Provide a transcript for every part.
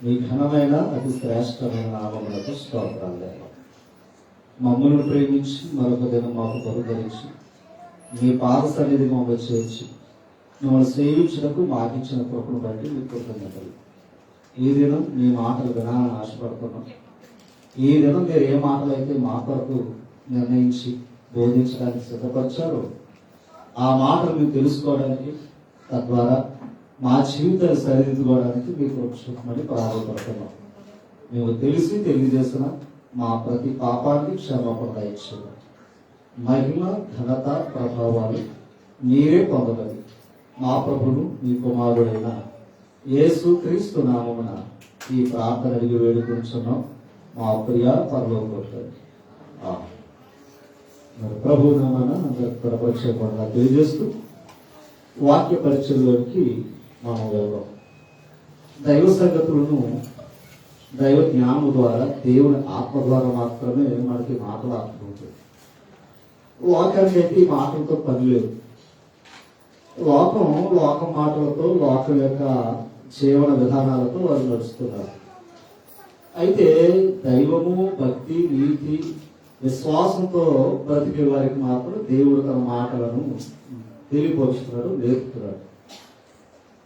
మీ ఘనమైన అతి శ్రేష్టమైన నామములకు స్తోత్రాలు. మమ్మల్ని ప్రేమించి మరొక దినం మాకు బహుకరించి మీ పాద సన్నిధి మమ్మల్ని చేర్చి మిమ్మల్ని సేవించినకు మాకిచ్చిన కృపను బట్టి మీకు కృతజ్ఞతలు. ఈ దినం మీ మాటలు వినాలని ఆశపడుతున్నాం. ఈ దినం మీరు ఏ మాటలు అయితే మా కొరకు నిర్ణయించి బోధించడానికి సిద్ధపరిచారో ఆ మాటలు మేము తెలుసుకోవడానికి, తద్వారా మా జీవితాలు సరిదిద్దుకోవడానికి మీకు చూపమని ప్రారంభపడుతున్నాం. మేము తెలియజేసిన మా ప్రతి పాపానికి క్షమాపణ దయచేయండి. మహిమ, ఘనత, ప్రభావాలు మీరే పొందగలి మా ప్రభువు మీ కుమారుడైన యేసు క్రీస్తు నామమున ఈ ప్రార్థన అడిగి వేడుకుంటున్నాం మా ప్రియ పరలోకపు మరి ప్రభు నామాన అందరికి ప్రపంచంగా తెలియజేస్తూ వాక్య పరిచయంలోనికి మనం వెళ్దాం. దైవ సంగతులను దైవ జ్ఞానం ద్వారా, దేవుని ఆత్మ ద్వారా మాత్రమే మనకి మాట్లాడుతుంది. లోకానికి అయితే ఈ మాటలతో పని లేదు. లోకం మాటలతో, లోకం యొక్క జీవన విధానాలతో వారు నడుస్తున్నారు. అయితే దైవము, భక్తి, నీతి, విశ్వాసంతో బ్రతికే వారికి మాత్రం దేవుడు తన మాటలను తెలియపరుస్తున్నాడు, నేర్పుతున్నాడు.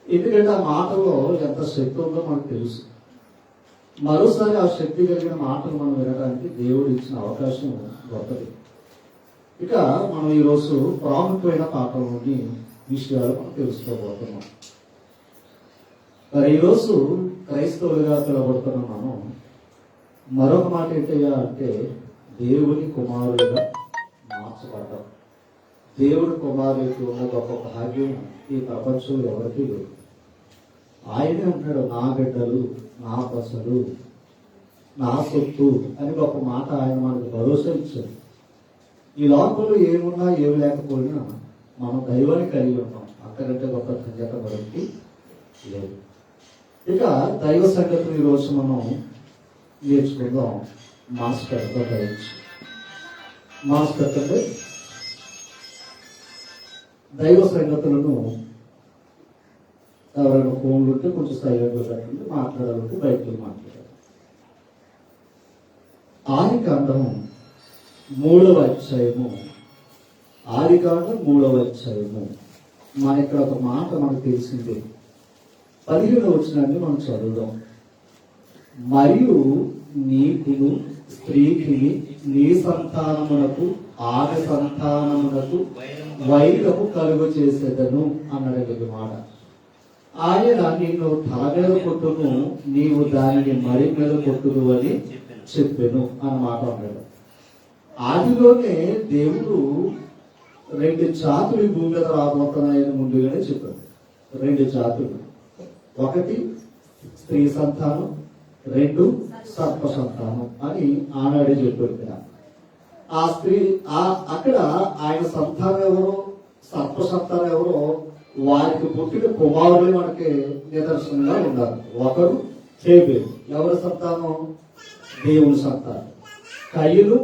ఎందుకంటే ఆ మాటల్లో ఎంత శక్తి ఉందో మనకు తెలుసు. మరోసారి ఆ శక్తి కలిగిన మాటలు మనం వినడానికి దేవుడు ఇచ్చిన అవకాశం గొప్పది. ఇక మనం ఈరోజు ప్రాముఖ్యమైన పాఠంలోని విషయాలు మనం తెలుసుకోబోతున్నాం. మరి ఈరోజు క్రైస్తవులుగా పిలవబడుతున్న మనం మరొక మాట ఏంటయ్యా అంటే దేవుని కుమారుడిగా మార్చబడ్డాం. దేవుని కుమారుడికి ఉన్న గొప్ప భాగ్యం ఈ ప్రపంచంలో ఎవరికీ లేదు. ఆయనే అంటాడు, నా బిడ్డలు, నా పసలు, నా సొత్తు అని గొప్ప మాట ఆయన మనకు భరోసా ఇచ్చాడు. ఈ లోకంలో ఏమున్నా ఏమి లేకపోయినా మనం దైవాన్ని కలిగి ఉన్నాం. అంతకంటే గొప్ప ధన్యత మరొకటి లేదు. ఇక దైవ సంగతులు ఈరోజు మనం నేర్చుకుందాం. మాస్ పెట్టండి. దైవ సంగతులను ఎవరైనా ఫోన్లు ఉంటే కొంచెం సైలెంట్గా పెట్టండి. మాట్లాడాలంటే బయటకు మాట్లాడాలి. ఆదికాండం 3వ అధ్యాయము. ఆదికాండం 3వ అధ్యాయము. మన ఇక్కడ ఒక మాట మనకు తెలిసిందే. 15వ వచనాన్ని మనం చదువుదాం. మరియు నీకును స్త్రీకి నీ సంతానమునకు ఆమె సంతానమునకు వైరము కలుగు చేసేదను అన్నాడు మాట. ఆయన నిన్ను తల మీద కొట్టును, నీవు దానిని మడి మీద కొట్టును అని చెప్పాను అన్నమాట అన్నాడు. ఆదిలోనే దేవుడు 2 జాతులు భూమి మీద రాబోతున్నాయని ముందుగానే చెప్పాడు. 2 జాతులు, 1 స్త్రీ సంతానం, 2 సర్ప సంతానం అని ఆనాడే చెప్పాడు. ఆ స్త్రీ అక్కడ ఆయన సంతానం ఎవరో, సర్ప సంతానం ఎవరో, వారికి పుట్టిన కుమారులే మనకి నిదర్శనంగా ఉన్నారు. ఒకరు హేబేలు, ఎవరి సంతానం? దేవుని సంతానం. కయ్యను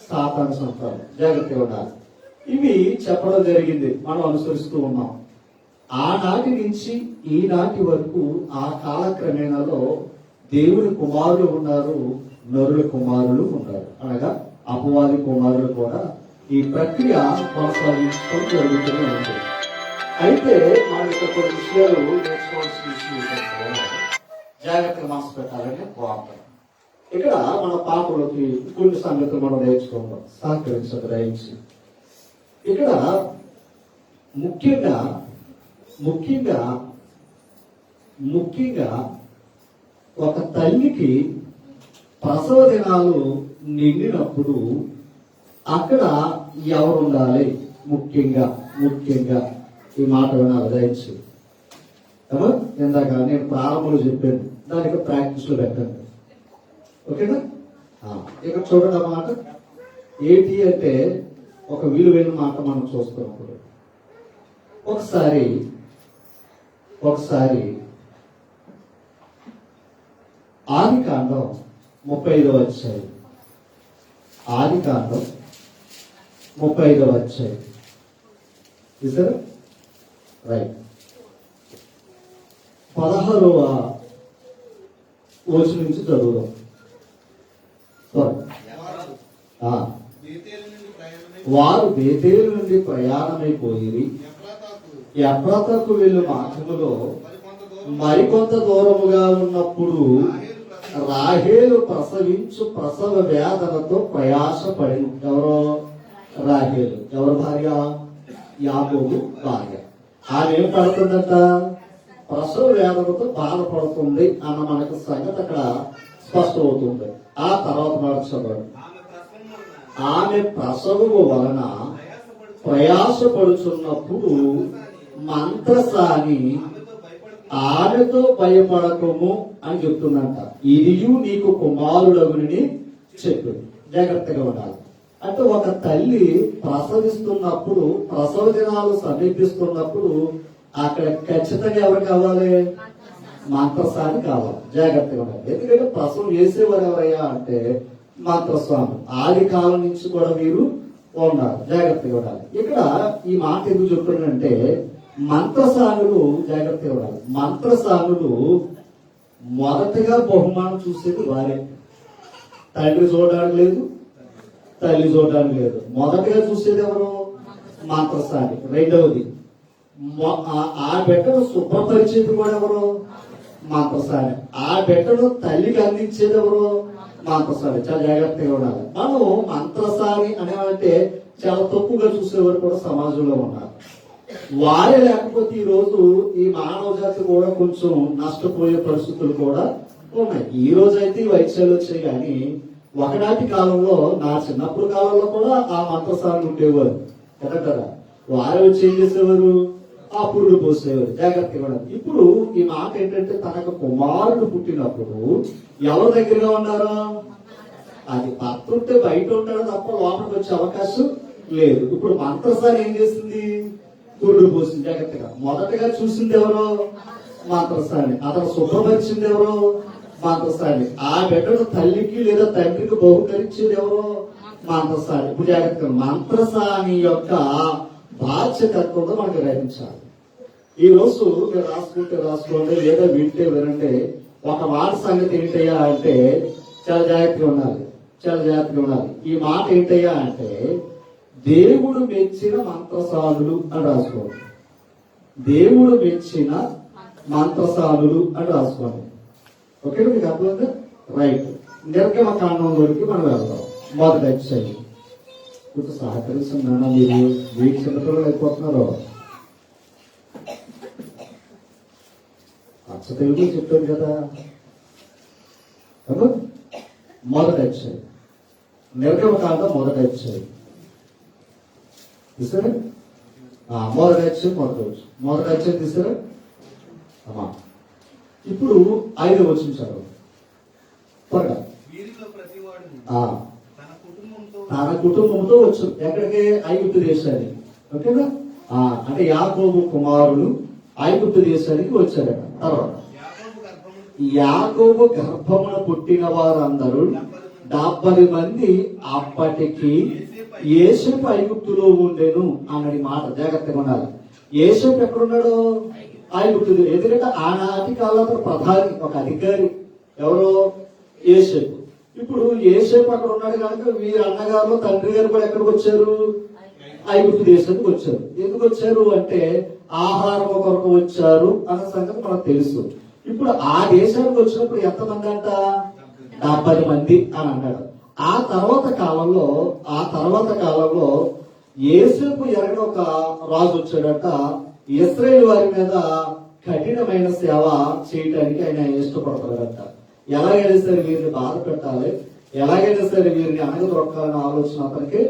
సాతాను సంతానం. జాగ్రత్తగా ఉండాలి. ఇవి చెప్పడం జరిగింది, మనం అనుసరిస్తూ ఉన్నాం. ఆనాటి నుంచి ఈనాటి వరకు ఆ కాలక్రమేణలో దేవుని కుమారులు ఉన్నారు, నరుల కుమారులు ఉన్నారు. అనగా అపవాది కుమారులు కూడా ఈ ప్రక్రియ కొనసాగించడం జరుగుతూనే ఉంది. అయితే మన యొక్క కొన్ని విషయాలు నేర్చుకోవాల్సిన విషయం జాగ్రత్తగా మనసు పెట్టాలని బాగుంటుంది. ఇక్కడ మన పాపలకి కొన్ని సంగతులు మనం నేర్చుకుందాం. సహకరించక దయించి ఇక్కడ ముఖ్యంగా ఒక తల్లికి ప్రసవ దినాలు నిండినప్పుడు అక్కడ ఎవరు ఉండాలి? ముఖ్యంగా ఈ మాట వినాలి దయచి. ఇందాక నేను ప్రారంభంలో చెప్పాను, దానికి ప్రాక్టీస్ లో పెట్టండి. ఓకేనా? ఇక్కడ చూడండి అన్నమాట. ఏంటి అంటే ఒక విలువైన మాట మనం చూస్తున్నప్పుడు ఒకసారి ఆదికాండం 35వ అధ్యాయం. ఆదికాండం 35వ అధ్యాయం. చూసారా? రైట్. 16వ వచ్చి నుంచి చదువుదాం. వారు ఆ, బేతేలు నుండి ప్రయాణమై వారు బేతేలు నుండి ప్రయాణమైపోయి ఎఫ్రాతాకు ఎఫ్రాతాకు వెళ్ళు మార్గములో మరికొంత దూరం మరికొంత దూరముగా ఉన్నప్పుడు రాహేలు ప్రసవించు ప్రసవ వేదనతో ప్రయాసపడిను. ఎవరో రాహేలు, ఎవరు భార్య? యాకోబు భార్య. ఆమె ఏం పడుతుందట? ప్రసవ వేదనతో బాధపడుతుంది అన్న మనకు సంగతి అక్కడ స్పష్టమవుతుంది. ఆ తర్వాత నడుచుకోండి. ఆమె ఆమె ప్రసవం వలన ప్రసవము వలన ప్రయాసపడుచున్నప్పుడు మంత్రసాని ఆమెతో భయపడకము అని చెప్తుందంట. ఇదియు నీకు కుమారుడగుని చెప్పు. జాగ్రత్తగా ఉండాలి. అంటే ఒక తల్లి ప్రసవిస్తున్నప్పుడు, ప్రసవ దినాలు సమీపిస్తున్నప్పుడు అక్కడ ఖచ్చితంగా ఎవరు కావాలి? మంత్రస్వామి కావాలి. జాగ్రత్తగా ఉండాలి. ఎందుకంటే ప్రసవం చేసేవారు ఎవరయ్యా అంటే మంత్రస్వామి. ఆది కాలం నుంచి కూడా వీరు ఉన్నారు. జాగ్రత్తగా ఉండాలి. ఇక్కడ ఈ మాట ఎందుకు చెప్తున్నానంటే మంత్రసానులు, జాగ్రత్తగా ఉండాలి, మంత్రసానులు మొదటగా బహుమానం చూసేది వారే. తండ్రి చూడడానికి లేదు, తల్లి చూడడానికి లేదు. మొదటగా చూసేది ఎవరు? మంత్రసాని. రెండవది ఆ బిడ్డను శుభ్రపరిచేది కూడా ఎవరు? మంత్రసాని. ఆ బిడ్డను తల్లికి అందించేది ఎవరు? మంత్రసాని. చాలా జాగ్రత్తగా ఉండాలి. మనం మంత్రసాని అనేవంటే చాలా తక్కువగా చూసేవారు కూడా సమాజంలో ఉన్నారు. వారే లేకపోతే ఈ రోజు ఈ మానవ జాతి కూడా కొంచెం నష్టపోయే పరిస్థితులు కూడా ఉన్నాయి. ఈ రోజు అయితే ఈ వైద్యాలు వచ్చాయి, కానీ ఒకనాటి కాలంలో, నా చిన్నప్పుడు కాలంలో కూడా ఆ మంత్రసానులు ఉండేవారు కదా. వారే వచ్చి ఏం చేసేవారు? ఆ పురుడు పోసేవారు. జాగ్రత్తగా ఉండాలి. ఇప్పుడు ఈ మాట ఏంటంటే తనకు కుమారుడు పుట్టినప్పుడు ఎవరి దగ్గరగా ఉన్నారా? అది భర్త ఉంటే బయట ఉంటాడు తప్ప లోపలికి వచ్చే అవకాశం లేదు. ఇప్పుడు మంత్రసాని ఏం చేసింది? పురుడు పోసింది. జాగ్రత్తగా మొదటగా చూసింది ఎవరో? మంత్రసాని. అతను శుభ్రపరిచింది ఎవరో? మంత్రసాని. ఆ బిడ్డను తల్లికి లేదా తండ్రికి బహుకరించేది ఎవరో? మంత్రసాని. ఇప్పుడు జాగ్రత్తగా మంత్రసాని యొక్క బాధ్యతత్వంగా మనకు గ్రహించాలి. ఈ రోజు మీరు రాసుకోండి, లేదా వింటే వినండి. ఒక మాట సంగతి ఏంటయ్యా అంటే చాలా జాగ్రత్తగా ఉండాలి, చాలా జాగ్రత్తగా ఉండాలి. ఈ మాట ఏంటయ్యా అంటే దేవుడు మెచ్చిన మంత్రసానులు అని రాసుకోండి. దేవుడు మెచ్చిన మంత్రసానులు అని రాసుకోండి. ఓకే, మీకు అర్థమైందా? రైట్. నిర్గమకాండంలోకి మనం వెళ్దాం. మొదటి అధ్యాయం. ఇప్పుడు సహకరిస్తున్నాను. మీరు వీటి చిన్నపిల్లలు అయిపోతున్నారు. అచ్చ తెలుగు చెప్పాను కదా. మొదటి అధ్యాయం, నిర్గమకాండం మొదటి అధ్యాయం తీసారా? మొదటి అధ్యాయం మొదటి అధ్యాయం తీసారా? ఇప్పుడు 5వ వచనం చదవండి త్వరగా. వీరిలో ప్రతివాడును తన కుటుంబంతో వచ్చు. ఎక్కడికి? ఐగుప్తు దేశానికి. ఓకేనా? అంటే యాకోబు కుమారులు ఐగుప్తు దేశానికి వచ్చారట. తర్వాత యాకోబు గర్భమున పుట్టిన వారందరూ 70 మంది అప్పటికి యేసేపు ఐగుప్తులో ఉండేను అన్నది మాట. జాగ్రత్తగా ఉండాలి. యేసేపు ఎక్కడున్నాడు? ఐగుప్తులు. ఎందుకంటే ఆనాటి కాలంలో ప్రధాని, ఒక అధికారి ఎవరో? యేసేపు. ఇప్పుడు యేసేపు అక్కడ ఉన్నాడు కనుక వీరి అన్నగారు, తండ్రి గారు కూడా ఎక్కడికి వచ్చారు? ఐగుప్తు దేశానికి వచ్చారు. ఎందుకు వచ్చారు అంటే ఆహారం కొరకు వచ్చారు అన్న సంగతి మనకు తెలుసు. ఇప్పుడు ఆ దేశానికి వచ్చినప్పుడు ఎంతమంది అంట? 70 మంది అని అన్నాడు. ఆ తర్వాత కాలంలో యేసేపు ఎరగని ఒక రాజు వచ్చాడట. ఇశ్రాయేలు వారి మీద కఠినమైన సేవ చేయడానికి ఆయన ఇష్టపడతాడట. ఎలాగైనా సరే వీరిని బాధ పెట్టాలి, ఎలాగైనా సరే వీరిని అణగదొక్కాలనే ఆలోచన అతనికి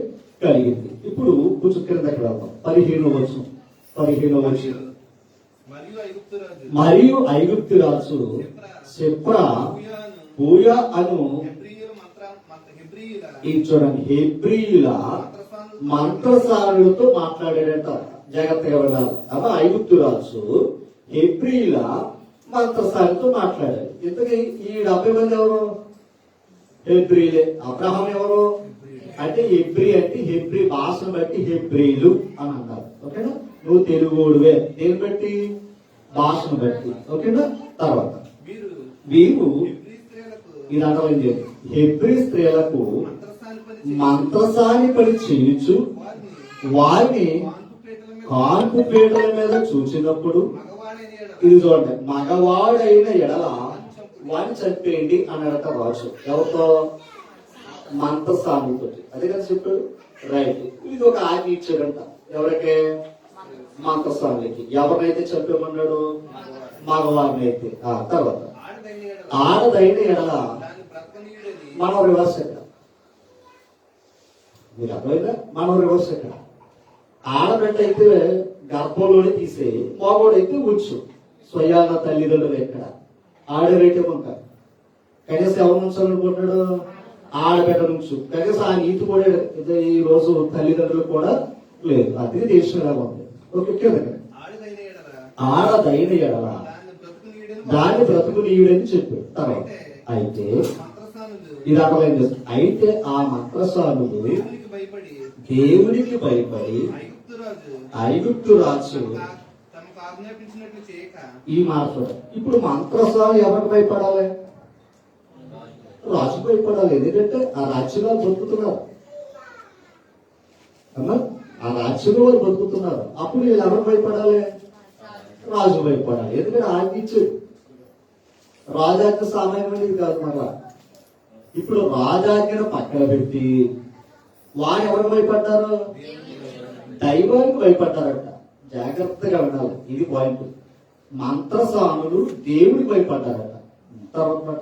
కలిగింది. ఇప్పుడు కొంచెం కిందకి వెళ్దాం. 15వ వచనం. మరియు ఐగుప్తు రాజు సెప్రా పూయా అను ఈ చూడండి హెబ్రీయుల మంత్రసానులతో మాట్లాడాడంట. జాగ్రత్తగా ఉండాలి. అలా ఐగుప్తు రాజు హెబ్రీయుల మంత్రసానితో మాట్లాడాడు. ఇంతకీ ఈ 70 మంది ఎవరు? హెబ్రీలే. అబ్రహాం ఎవరు అంటే హెబ్రీ, అంటే హెబ్రీ భాషను బట్టి హెబ్రీలు అని అన్నారు. ఓకేనా? నువ్వు తెలుగుడివే. దేని బట్టి? భాషను బట్టి. ఓకేనా? తర్వాత వీరు ఇది అర్థమైంది. హెబ్రీ స్త్రీలకు మంత్రసాని పని చేయుచు వారిని కాన్పు పీటల మీద చూచినప్పుడు, ఇది చూడండి, మగవాడైన ఎడల వాడిని చంపేయండి అన్నాడట రాజు. ఎవరితో? మంత్రసానితో. అదే కదా చెప్పాడు. రైట్. ఇది ఒక ఆజ్ఞ ఇచ్చాడంట. ఎవరికి? మంత్రసానికి. ఎవరినైతే చంపేమన్నాడు? మగవాడిని అయితే. తర్వాత ఆడదైన ఎడల మనం రివర్స్ ఎక్కడ? మీకు అర్థమైందా? మనం రివర్స్ ఎక్కడ? ఆడబిడ్డైతే గర్భంలోనే తీసే, మగవాడైతే ఉంచు. స్వయాన తల్లిదండ్రులు ఎక్కడ? ఆడరైతే ఉంటారు. కనీసం ఎవరు ఉంచాలనుకుంటున్నాడు? ఆడబిడ్డ నుంచు. కనీసం ఆ నీతి కూడా ఈ రోజు తల్లిదండ్రులు కూడా లేదు. అది దేశంగా ఉంది. ఓకే, ఆడదైన ఎడల దాన్ని బ్రతుకు నీయుడని చెప్పాడు. తర్వాత అయితే ఇది అర్థమైంది. అయితే ఆ మంత్రసానులు దేవునికి భయపడి ఐగుప్తు రాజు ఈ మాట. ఇప్పుడు మంత్రసాలు ఎవరికి భయపడాలి? రాజు భయపడాలి. ఎందుకంటే ఆ రాజ్యంలో బతుకుతున్నారు అమ్మా, ఆ రాజ్యంలో వారు బతుకుతున్నారు. అప్పుడు వీళ్ళు ఎవరు భయపడాలి? రాజు భయపడాలి. ఎందుకంటే ఆజ్ఞించాడు. రాజాజ్ఞ సామాన్యమైనది కాదు. మళ్ళా ఇప్పుడు రాజాజ్ఞను పక్కన పెట్టి వారు ఎవరు భయపడ్డారు? దైవానికి భయపడ్డారట. జాగ్రత్తగా వినాలి, ఇది పాయింట్. మంత్రసానులు దేవుడికి భయపడ్డారట. తర్వాత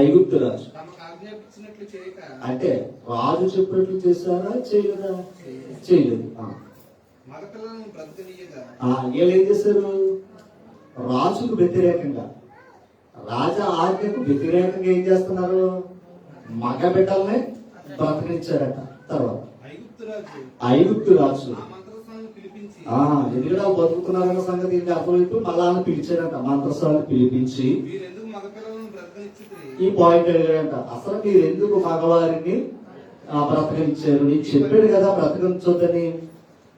ఐగుప్తు రాజు అంటే రాజు చెప్పినట్లు చేశారా? చేయలేదా? చేయలేదు. వీళ్ళు ఏం చేశారు? రాజుకు వ్యతిరేకంగా, రాజా ఆజ్ఞకు వ్యతిరేకంగా ఏం చేస్తున్నారు? మగ బిడ్డల్ని బ్రతికించారట. తర్వాత ఐగుప్తు రాజు ఎందుకంటే బతుకుతున్నారన్న సంగతి ఇంకా అర్థమైపు మళ్ళా పిలిచారంట. మంత్రసాలను పిలిపించి ఈ పాయింట్ అడిగాడంట. అసలు మీరు ఎందుకు మగవారిని బ్రతకనిచ్చారు? నీకు చెప్పాడు కదా బ్రతకనించొద్దని.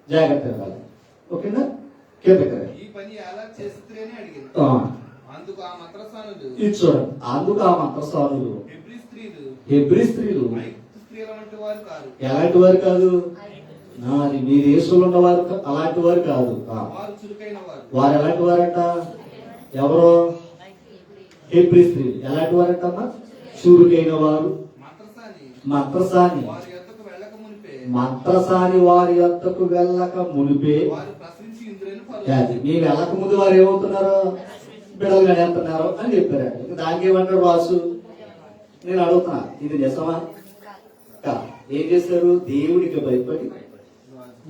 జాగ్రత్తగా. ఓకేనా? కిందకి ఇది చూడండి. అందుకు ఆ మంత్రసానులు హెబ్రీ స్త్రీలు ఎలాంటి వారు కాదు? మీ దేశంలో ఉన్నవారు అలాంటి వారు కాదు. వారు ఎలాంటి వారంట? ఎవరు? హెబ్రీ స్త్రీలు ఎలాంటి వారంటమ్మా? చురుకైన వారు. మంత్రసాని వారి యొద్దకు వెళ్ళక మునిపే, మీరు వెళ్ళక ముందు వారు ఏమవుతున్నారు? బిడలు కనేస్తున్నారు అని చెప్పారంట. దానికి ఏమంటాడు రాసు? నేను అడుగుతున్నా, ఇది నిజమా? ఏం చేశారు? దేవుడికి భయపడి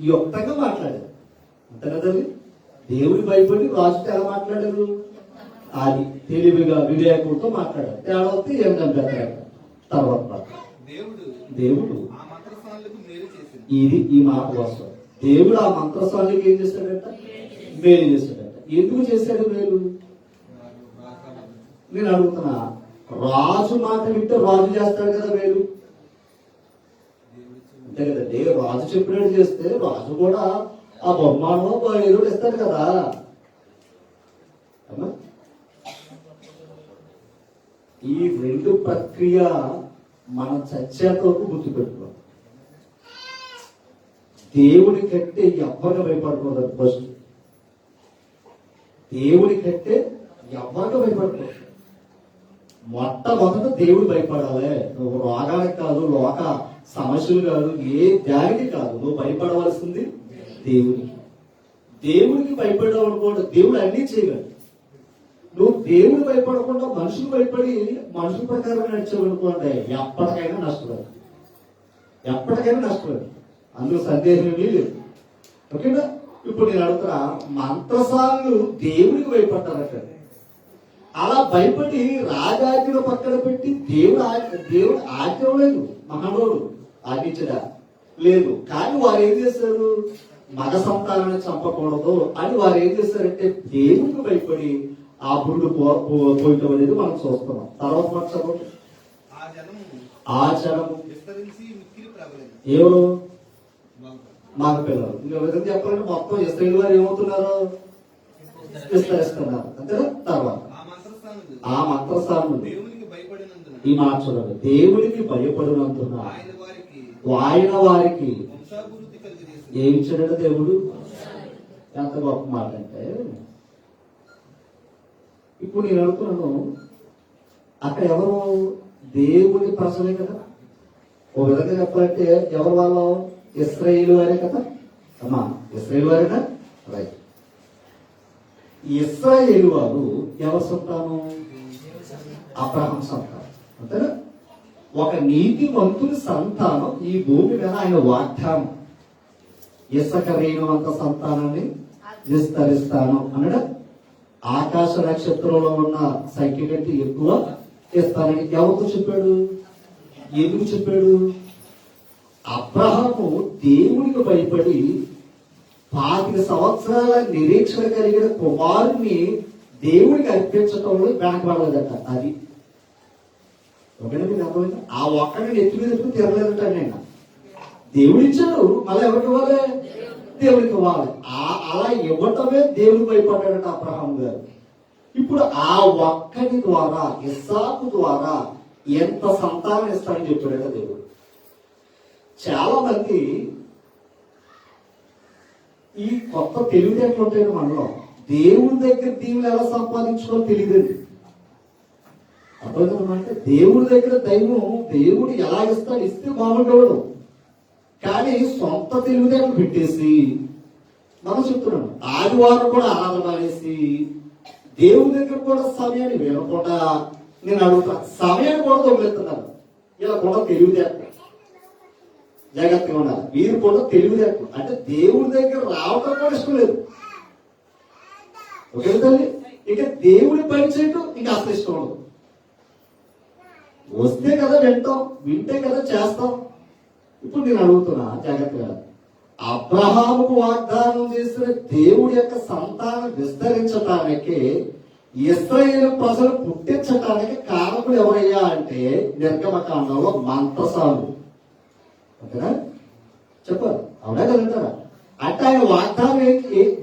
యుక్తంగా మాట్లాడారు. అంతేనా తల్లి? దేవుడికి భయపడి రాజుతో ఎలా మాట్లాడారు? అది తెలివిగా వివేకంతో మాట్లాడారు. తేడా వస్తే ఏం చంపేస్తారు. తర్వాత దేవుడు ఇది ఈ మాట కోసం. దేవుడు ఆ మంత్రసానికి ఏం చేశాడంట? మేలు చేశాడంట. ఎందుకు చేశాడు మేలు? నేను అడుగుతున్నా, రాజు మాట వింటే రాజు చేస్తాడు కదా మేలు. అంతే కదండి. రాజు చెప్పినట్టు చేస్తే రాజు కూడా ఆ బహుమానమో ఏదో ఇస్తాడు కదా. ఈ రెండు ప్రక్రియ మనం చచ్చేంత వరకు గుర్తుపెట్టుకోవాలి. దేవుడి కంటే ఎవరికి భయపడకూడదు. ఫస్ట్ దేవుడి కంటే ఎవరికి భయపడకూడదు. మొట్టమొదట దేవుడు భయపడాలి. నువ్వు రోగానికి కాదు, లోక సమస్యలు కాదు, ఏ దానికి కాదు. నువ్వు భయపడవలసింది దేవుడికి. దేవుడికి భయపడ్డావు అనుకోండి, దేవుడు అన్నీ చేయగలడు. నువ్వు దేవుడు భయపడకుండా మనుషులు భయపడి మనుషుల ప్రకారం నడిచావు అనుకోండి, ఎప్పటికైనా నష్టపడు. అందులో సందేహమేమీ లేదు. ఓకేనా? ఇప్పుడు నేను అడుగుతున్నా, మంత్రసానులు దేవుడికి భయపడ్డారట. అలా భయపడి రాజాజ్ఞను పక్కన పెట్టి దేవుడు ఆజ్ఞ లేదు. మహానోడు ఆజ్ఞించడా లేదు. కానీ వారు ఏం చేశారు? మగ సంతానాన్ని చంపకూడదు అని వారు ఏం చేశారంటే దేవుడికి భయపడి ఆ పురుడు పోయటం అనేది మనం చూస్తున్నాం. తర్వాత మనం ఆ జనము ఎవరు? మగ పిల్లలు. ఇంకా విధంగా చెప్పాలంటే మొత్తం ఇశ్రాయేలు వారు ఏమవుతున్నారు? విస్తరిస్తున్నారు. అంతేనా? తర్వాత ఆ మంత్రసానులు ఈ మాట చూడండి, దేవునికి భయపడినందున ఆయన వారికి వంశాభివృద్ధి కలిగజేసి ఏమి ఇచ్చాడు దేవుడు? ఎంత గొప్ప మాట అంటే, ఇప్పుడు నేను అనుకున్నాను, అక్కడ ఎవరు? దేవుడి ప్రజలే కదా. ఓ విధంగా చెప్పాలంటే ఎవరు వాళ్ళు? ఇశ్రాయేలు వారే కదా. అమ్మా, ఇశ్రాయేలు వారేనా? రైట్. ఇశ్రాయేలు వారు ఎవరు సంతానం? అబ్రహాం సంతానం, అంతేనా? ఒక నీతిమంతుని సంతానం ఈ భూమి మీద ఆయన వాగ్దానం, ఇసుక రేణువంత సంతానాన్ని విస్తరిస్తాను అన్నాడు. ఆకాశ నక్షత్రంలో ఉన్న సంఖ్య కంటే ఎక్కువ ఇస్తానని ఎవరితో చెప్పాడు? ఎందుకు చెప్పాడు? అబ్రహాము దేవుడికి భయపడి 25 సంవత్సరాల నిరీక్షణ కలిగిన కుమారుని దేవుడికి అర్పించటంలో వెనకబడలేదట. అది ఒకటి మీకు అర్థమైంది? ఆ ఒక్కడిని ఎత్తి మీద ఎత్తుకు తిరగలేదట. నేను దేవుడు ఇచ్చాడు, మళ్ళీ ఎవరికి ఇవ్వాలి? దేవుడికి ఇవ్వాలి. అలా ఇవ్వటమే దేవుడు భయపడ్డాడట అబ్రహాం గారు. ఇప్పుడు ఆ ఒక్కడి ద్వారా, ఇస్సాకు ద్వారా ఎంత సంతానం ఇస్తాడని చెప్పాడట దేవుడు. చాలా మంది ఈ కొత్త తెలివితేటలు ఉంటాయి మనలో. దేవుడి దగ్గర దీవులు ఎలా సంపాదించుకోవాలో తెలియదండి. అర్థమవుతుందంటే దేవుడి దగ్గర దైవం దేవుడు ఎలా ఇస్తాడు, ఇస్తే బాగుండేవాడు. కానీ సొంత తెలివితేటలు పెట్టేసి మనం చెప్తున్నాను, ఆదివారం కూడా ఆరాధన అనేసి దేవుడి దగ్గర కూడా సమయాన్ని వినకుండా, నేను అడుగుతా, సమయాన్ని కూడా తొలగిస్తున్నారు. ఇలా కూడా తెలివితేటలు జాగ్రత్తగా ఉండాలి. మీరు కూడా తెలివితేటలు అంటే దేవుడి దగ్గర రావటం కూడా ఇష్టం లేదు. ఓకే తల్లి, ఇక దేవుడి పని చేయటం ఇంకా అసలు ఇష్టం ఉండదు. వస్తే కదా వింటాం, వింటే కదా చేస్తాం. ఇప్పుడు నేను అడుగుతున్నా జాగ్రత్తగా, అబ్రహాముకు వాగ్దానం చేసిన దేవుడి యొక్క సంతానం విస్తరించటానికి, ఇశ్రాయేలు ప్రజలు పుట్టించటానికి కారకులు ఎవరయ్యా అంటే నిర్గమకాండంలో మంత్రసాలు. ఓకేనా? చెప్పారు, అవునా కదంటారా? అంటే ఆయన వాగ్దానం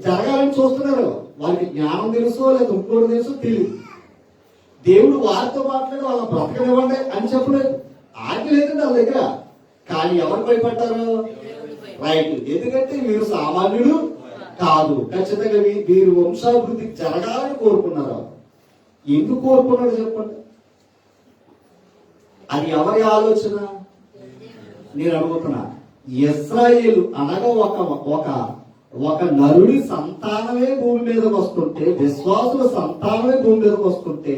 జరగాలని చూస్తున్నారు. వాళ్ళకి జ్ఞానం తెలుసో లేదా ఇంకోటి తెలుసో తెలియదు. దేవుడు వారితో మాట్లాడి వాళ్ళ బ్రతకనివ్వండి అని చెప్పలేదు. ఆజ్ఞ లేదండి వాళ్ళ దగ్గర. కానీ ఎవరు భయపడ్డారు? రైట్. ఎందుకంటే వీరు సామాన్యుడు కాదు, ఖచ్చితంగా వీరు వంశాభివృద్ధి జరగాలని కోరుకున్నారు. ఎందుకు కోరుకున్నాడు చెప్పండి? అది ఎవరి ఆలోచన? నేను అడుగుతున్నా. ఇశ్రాయేలు అనగా ఒక నరుడి సంతానమే భూమి మీదకి వస్తుంటే, విశ్వాసుల సంతానమే భూమి మీదకి వస్తుంటే,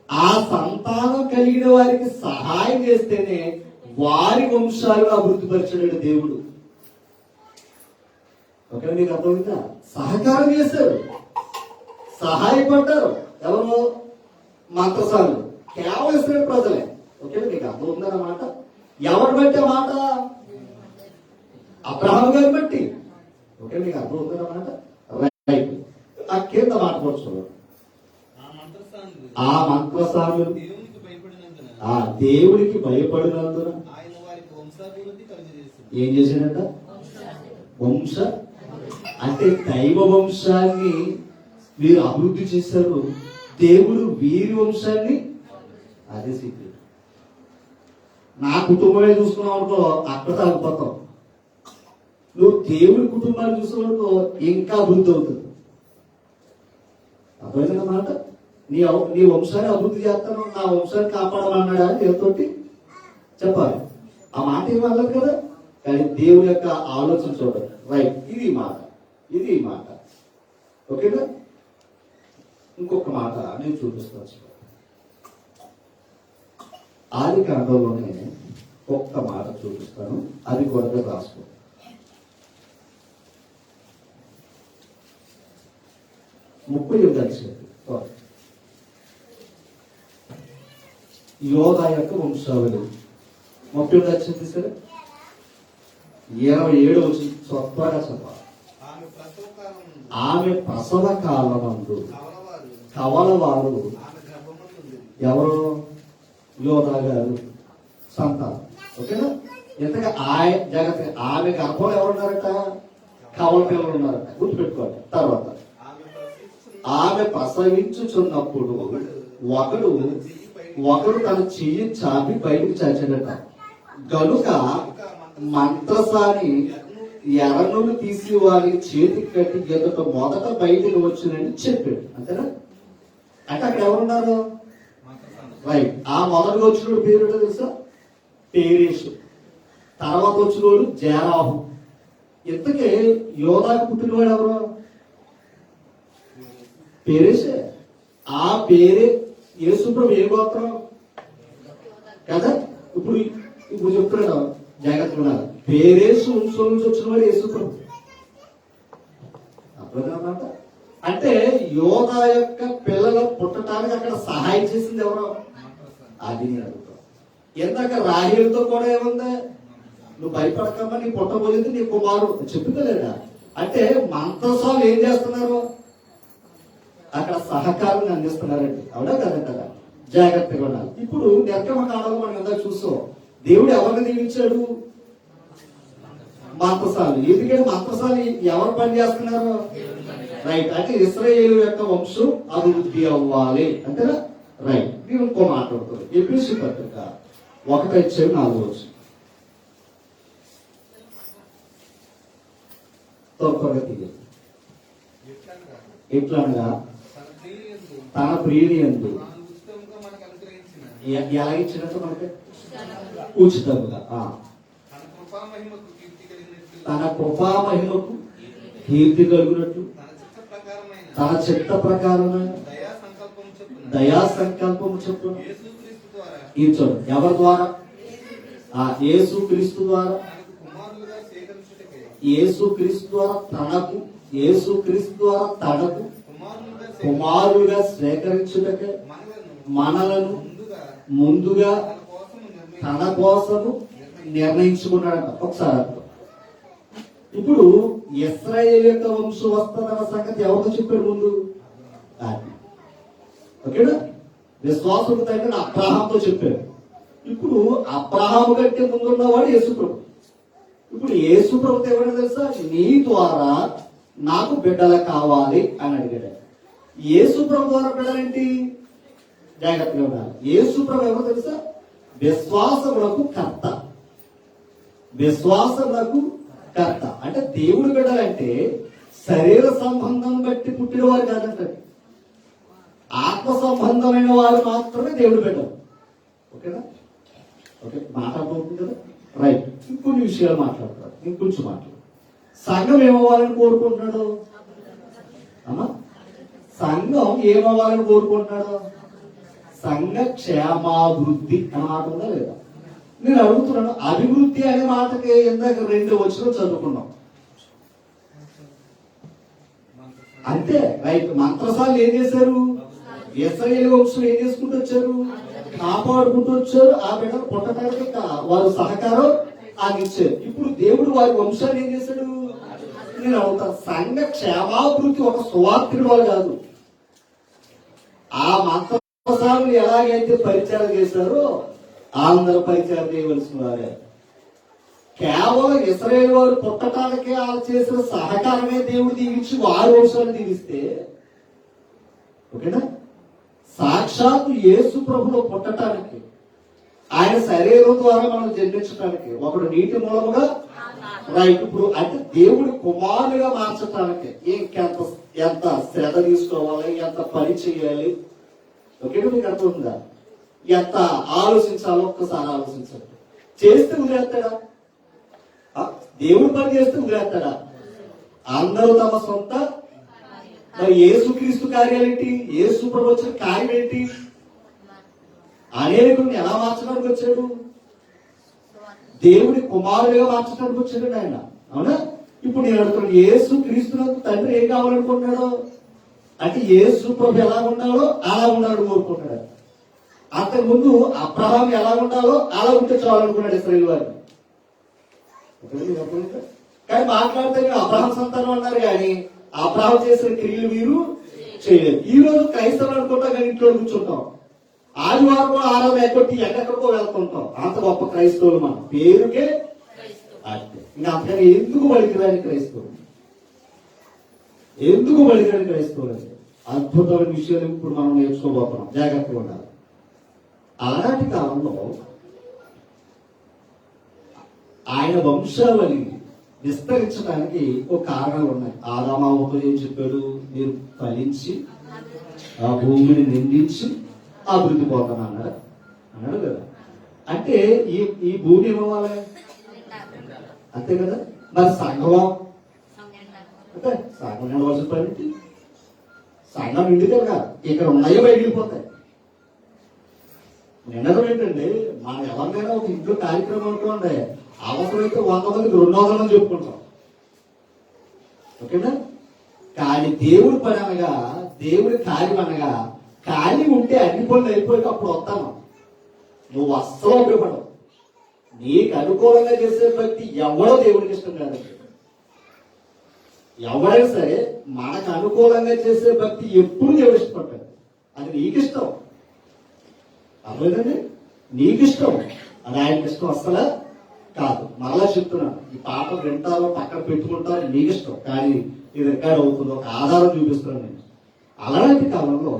ఆ సంతానం కలిగిన వారికి సహాయం చేస్తేనే వారి వంశాలను అభివృద్ధి పరిచాడు దేవుడు. ఓకే, మీకు అర్థమైందా? సహకారం చేశారు, సహాయపడ్డారు. ఎవరు? మంత్రసాలు. కేవలం ఇస్రాయేల్ ప్రజలే. ఓకే, మీకు అర్థమవుతుందన్నమాట. ఎవరు బట్టి మాట? అబ్రహాం గారిని బట్టి. ఓకే, మీకు అర్థమవుతుందన్నమాట. రైట్. ఆ కింద మాట కూర్చోండి. ఆ మంత్రసాలు దేవుడికి భయపడినందున ఆయన వారికి వంశాభివృద్ధి కలిగజేసి ఏం చేశాడట? వంశ అంటే దైవ వంశాన్ని వీరు అభివృద్ధి చేశారు. దేవుడు వీరి వంశాన్ని, అదే సీక్రెట్. నా కుటుంబమే చూసుకున్నావు అనుకో, అక్కడ తగ్గిపోతావు. నువ్వు దేవుడి కుటుంబాన్ని చూసుకున్నావు ఇంకా అభివృద్ధి అవుతుంది. అర్థమైందన్నమాట. నీ వంశాన్ని అభివృద్ధి చేస్తాను, నా వంశాన్ని కాపాడమన్నాడా దేవుతోటి? చెప్పాలి. ఆ మాట ఏమన్నది కదా. కానీ దేవుడి యొక్క ఆలోచన చూడండి. రైట్. ఇది మాట, ఇది మాట. ఓకేనా? ఇంకొక మాట నేను చూపిస్తాను. ఆది కాండంలోనే ఒక్క మాట చూపిస్తాను, అది కూడా రాసుకో. ముప్పై 38 యోధా యొక్క వంశావళి 38 సరే 27 వచ్చి స్వత్వగా చెప్పాలి. ఆమె ప్రసవ కాలమందు కవలవారు ఎవరు? యోధా గారు సంతానం. ఓకేనా? ఎంతగా జాగ్రత్తగా ఆమె గర్భంలో ఎవరున్నారట? కవల పిల్లలు ఉన్నారట. గుర్తుపెట్టుకోవాలి. తర్వాత ఆమె ప్రసవించుచున్నప్పుడు ఒకడు ఒకడు తన చెయ్యి చాపి బయటికి చచ్చాడట. గనుక మంత్రసాని ఎర్రనులు తీసి వారికి చేతికి కట్టి ఎదుట మొదట బయటికి వచ్చినని చెప్పాడు. అంతేనా? అంటే అక్కడ ఎవరున్నారు? రైట్. ఆ మొదటిగా వచ్చినోడు పేరు ఏంటో తెలుసా? పేరేషు. తర్వాత వచ్చినోడు జేరాహు. ఇంతకే యోధాకు పుట్టినవాడు ఎవరు? పేరేసే. ఆ పేరే యేసుప్రభు ఏ గోత్రం కదా? ఇప్పుడు చెప్తున్నాడు, జాగ్రత్తగా ఉండాలి. పేరేసు వంశం నుంచి వచ్చిన వాడు యేసుప్రభు. అర్థమన్నమాట. అంటే యోధ యొక్క పిల్లలు పుట్టడానికి అక్కడ సహాయం చేసింది ఎవరో? అది నేను అడుగుతాను. ఎందాక రాహేలుతో కూడా ఏముంది? నువ్వు భయపడకమ్మా, నీ పుట్టబోయేది నీ కుమారుడు చెప్పిందా లేదా? అంటే మంత్రసాలు ఏం చేస్తున్నారు? అక్కడ సహకారం అందిస్తున్నారండి. అవునా కదా? కదా, జాగ్రత్తగా ఉండాలి. ఇప్పుడు నిర్గమకాండలో మనం ఎంత చూస్తాం, దేవుడు ఎవరిని దీవించాడు? మంత్రసాలు. ఎందుకంటే మంత్రసాలు ఎవరు పని చేస్తున్నారు? రైట్. అంటే ఇశ్రాయేలు యొక్క వంశం అభివృద్ధి అవ్వాలి అంతేనా? రైట్. నేను ఇంకో మాట్లాడుతాను. ఎఫెసీ పత్రిక 1:4 ఎట్లనగా తన ప్రియుని యందు ఎలా ఇచ్చినట్టు మనకి ఉచితముగా తన కృపామహిమకు కీర్తి కలుగునట్టు తన చిత్త ప్రకారమైన దయా సంకల్పము చెప్పున ఈ చూడు ఎవరి ద్వారా? యేసు క్రీస్తు ద్వారా. యేసు క్రీస్తు ద్వారా తనకు కుమారులుగా స్వీకరించుటకే మనలను ముందుగా తన కోసము నిర్ణయించుకున్నాడంట. ఒకసారి అర్థం. ఇప్పుడు ఇశ్రాయేలు యొక్క వంశం వస్తుందన్న సంగతి ఎవరితో చెప్పాడు ముందు? ఓకేనా? విశ్వాసం తగిన అబ్రహాంతో చెప్పాడు. ఇప్పుడు అబ్రహాము కంటే ముందున్నవాడు యేసుప్రభు. ఇప్పుడు యేసుప్రభుతో ఎవరైనా తెలుసా? నీ ద్వారా నాకు బిడ్డలు కావాలి అని అడిగాడు. యేసుప్రభు ద్వారా బిడ్డలేంటి? జాగ్రత్తగా ఉండాలి. యేసుప్రభు ఎవరో తెలుసా? విశ్వాసములకు కర్త. విశ్వాసములకు కర్త అంటే దేవుడు బిడ్డలంటే శరీర సంబంధం బట్టి పుట్టిన వారు కాదంటే ఆత్మ సంబంధమైన వారు మాత్రమే దేవుడు బిడ్డలు. ఓకేనా? ఓకే, మాట్లాడుతుంది కదా. రైట్. ఇంకొన్ని విషయాలు మాట్లాడతారు. ఇంకొంచెం మాట్లాడు. సంఘం ఏమవ్వాలని కోరుకుంటున్నాడు? అమ్మా, సంఘం ఏమవ్వాలని కోరుకుంటున్నాడు? సంఘ క్షేమాభివృద్ధి అనే మాట ఉందా లేదా? నేను అడుగుతున్నాను. అభివృద్ధి అనే మాటకి ఇందాక 2 వచనాలు చదువుకున్నాం. అంతే. రైట్. మంత్రసాలు ఏం చేశారు? ఇశ్రాయేలు వంశం ఏం చేసుకుంటూ వచ్చారు? కాపాడుకుంటూ వచ్చారు. ఆ బిడ్డలు పుట్టడానికి వారు సహకారం అందించారు. ఇప్పుడు దేవుడు వారి వంశాన్ని ఏం చేశాడు? నేను అడుగుతాను. సంఘ క్షేమాభివృద్ధి ఒక సువార్తికుడు వాళ్ళు కాదు. ఆ మంత్రసాలు ఎలాగైతే పరిచయం చేశారో అందరూ పరిచయం చేయవలసిన వారే. కేవలం ఇశ్రాయేలు వారు పుట్టడానికి వాళ్ళు చేసిన సహకారమే దేవుడు దీవించి వారి వంశాన్ని దీవిస్తే, ఓకేనా, సాక్షాత్తు యేసు ప్రభులో పుట్టడానికి, ఆయన శరీరం ద్వారా మనం జన్మించడానికి, ఒకడు నీటి మూలముగా రైట్. ఇప్పుడు అంటే దేవుడి కుమారులుగా మార్చడానికి ఎంత శ్రద్ధ తీసుకోవాలి, ఎంత పని చేయాలి, ఓకేనా, మీకు అర్థమవుతుందా? ఎంత ఆలోచించాలో ఒక్కసారి ఆలోచించాలి. చేస్తే వదిలేస్తాడా? దేవుడు పని చేస్తే వదిలేస్తాడా? అందరూ తమ సొంత. మరి యేసుక్రీస్తు కార్యాలేంటి? యేసు ప్రభు వచ్చిన కార్యం ఏంటి? అనేకుల్ని ఎలా మార్చడానికి వచ్చాడు? దేవుడి కుమారుడిగా మార్చడానికి వచ్చాడు ఆయన. అవునా? ఇప్పుడు నేను అడుగుతున్నాను, యేసు క్రీస్తులకు తండ్రి ఏం కావాలనుకుంటున్నాడు? అంటే యేసు ప్రభు ఎలా ఉండాలో అలా ఉండాలని కోరుకుంటున్నాడు. అంతకుముందు అబ్రహాం ఎలా ఉండాలో అలా ఉంటే చాలనుకున్నాడు ఇశ్రాయేలు వారిని. కానీ మాట్లాడితే అబ్రహాం సంతానం అన్నారు, కానీ అబ్రహాం చేసిన క్రియలు వీరు చేయలేదు. ఈ రోజు క్రైస్తవులు అనుకుంటాం, కానీ ఇంట్లో కూర్చుంటాం. ఆదివారం ఆరాధన ఎక్కడి ఎక్కడికో వెళ్తుంటాం. అంత గొప్ప క్రైస్తవులు మనం, పేరుకే. ఇంకా అంతకని ఎందుకు పలికిరాని క్రైస్తవులు? ఎందుకు పలికిరాని క్రైస్తవులు అంటే అద్భుతమైన విషయాలు ఇప్పుడు మనం నేర్చుకోబోతున్నాం. జాగ్రత్తగా ఉండాలి. ఆనాటి కాలంలో ఆయన వంశావళి విస్తరించడానికి ఒక కారణాలు ఉన్నాయి. ఆదామావుతో ఏం చెప్పాడు? మీరు ఫలించి ఆ భూమిని నిందించి అభివృద్ధి పోతాను అన్నాడు. అన్నాడు కదా. అంటే ఈ భూమి ఇవ్వాలి అంతే కదా. మరి సంఘం అంటే సంఘం నిలవలసిన పని సంఘం నిండితే కదా ఇక్కడ ఉన్నాయో బయటిపోతాయి. నిండడం ఏంటండి, మనం ఎవరికైనా ఒక ఇంట్లో కార్యక్రమం అనుకోండి, అవసరమైతే 100 మందికి 200 మంది చెప్పుకుంటాం, ఓకేనా. కానీ దేవుడి పని అనగా, దేవుడి కార్యం అనగా, ఖాళీ ఉంటే అన్ని పనులు అయిపోయి అప్పుడు వస్తాను. నువ్వు అస్సలు ఉపయోగపడవు. నీకు అనుకూలంగా చేసే భక్తి ఎవడో దేవుడికి ఇష్టం కాదు. ఎవరైనా సరే మనకు అనుకూలంగా చేసే భక్తి ఎప్పుడు దేవుడు ఇష్టపడ్డాడు. అది నీకు ఇష్టం, అర్థమైందండి? నీకు ఇష్టం, అది ఆయనకి ఇష్టం అస్సలు కాదు. మరలా చెప్తున్నాను, ఈ పాట వింటారో పక్కన పెట్టుకుంటారో నీకు ఇష్టం, కానీ ఇది రికార్డ్ అవుతుందో ఒక ఆధారం చూపిస్తున్నాను నేను. అలాంటి కాలంలో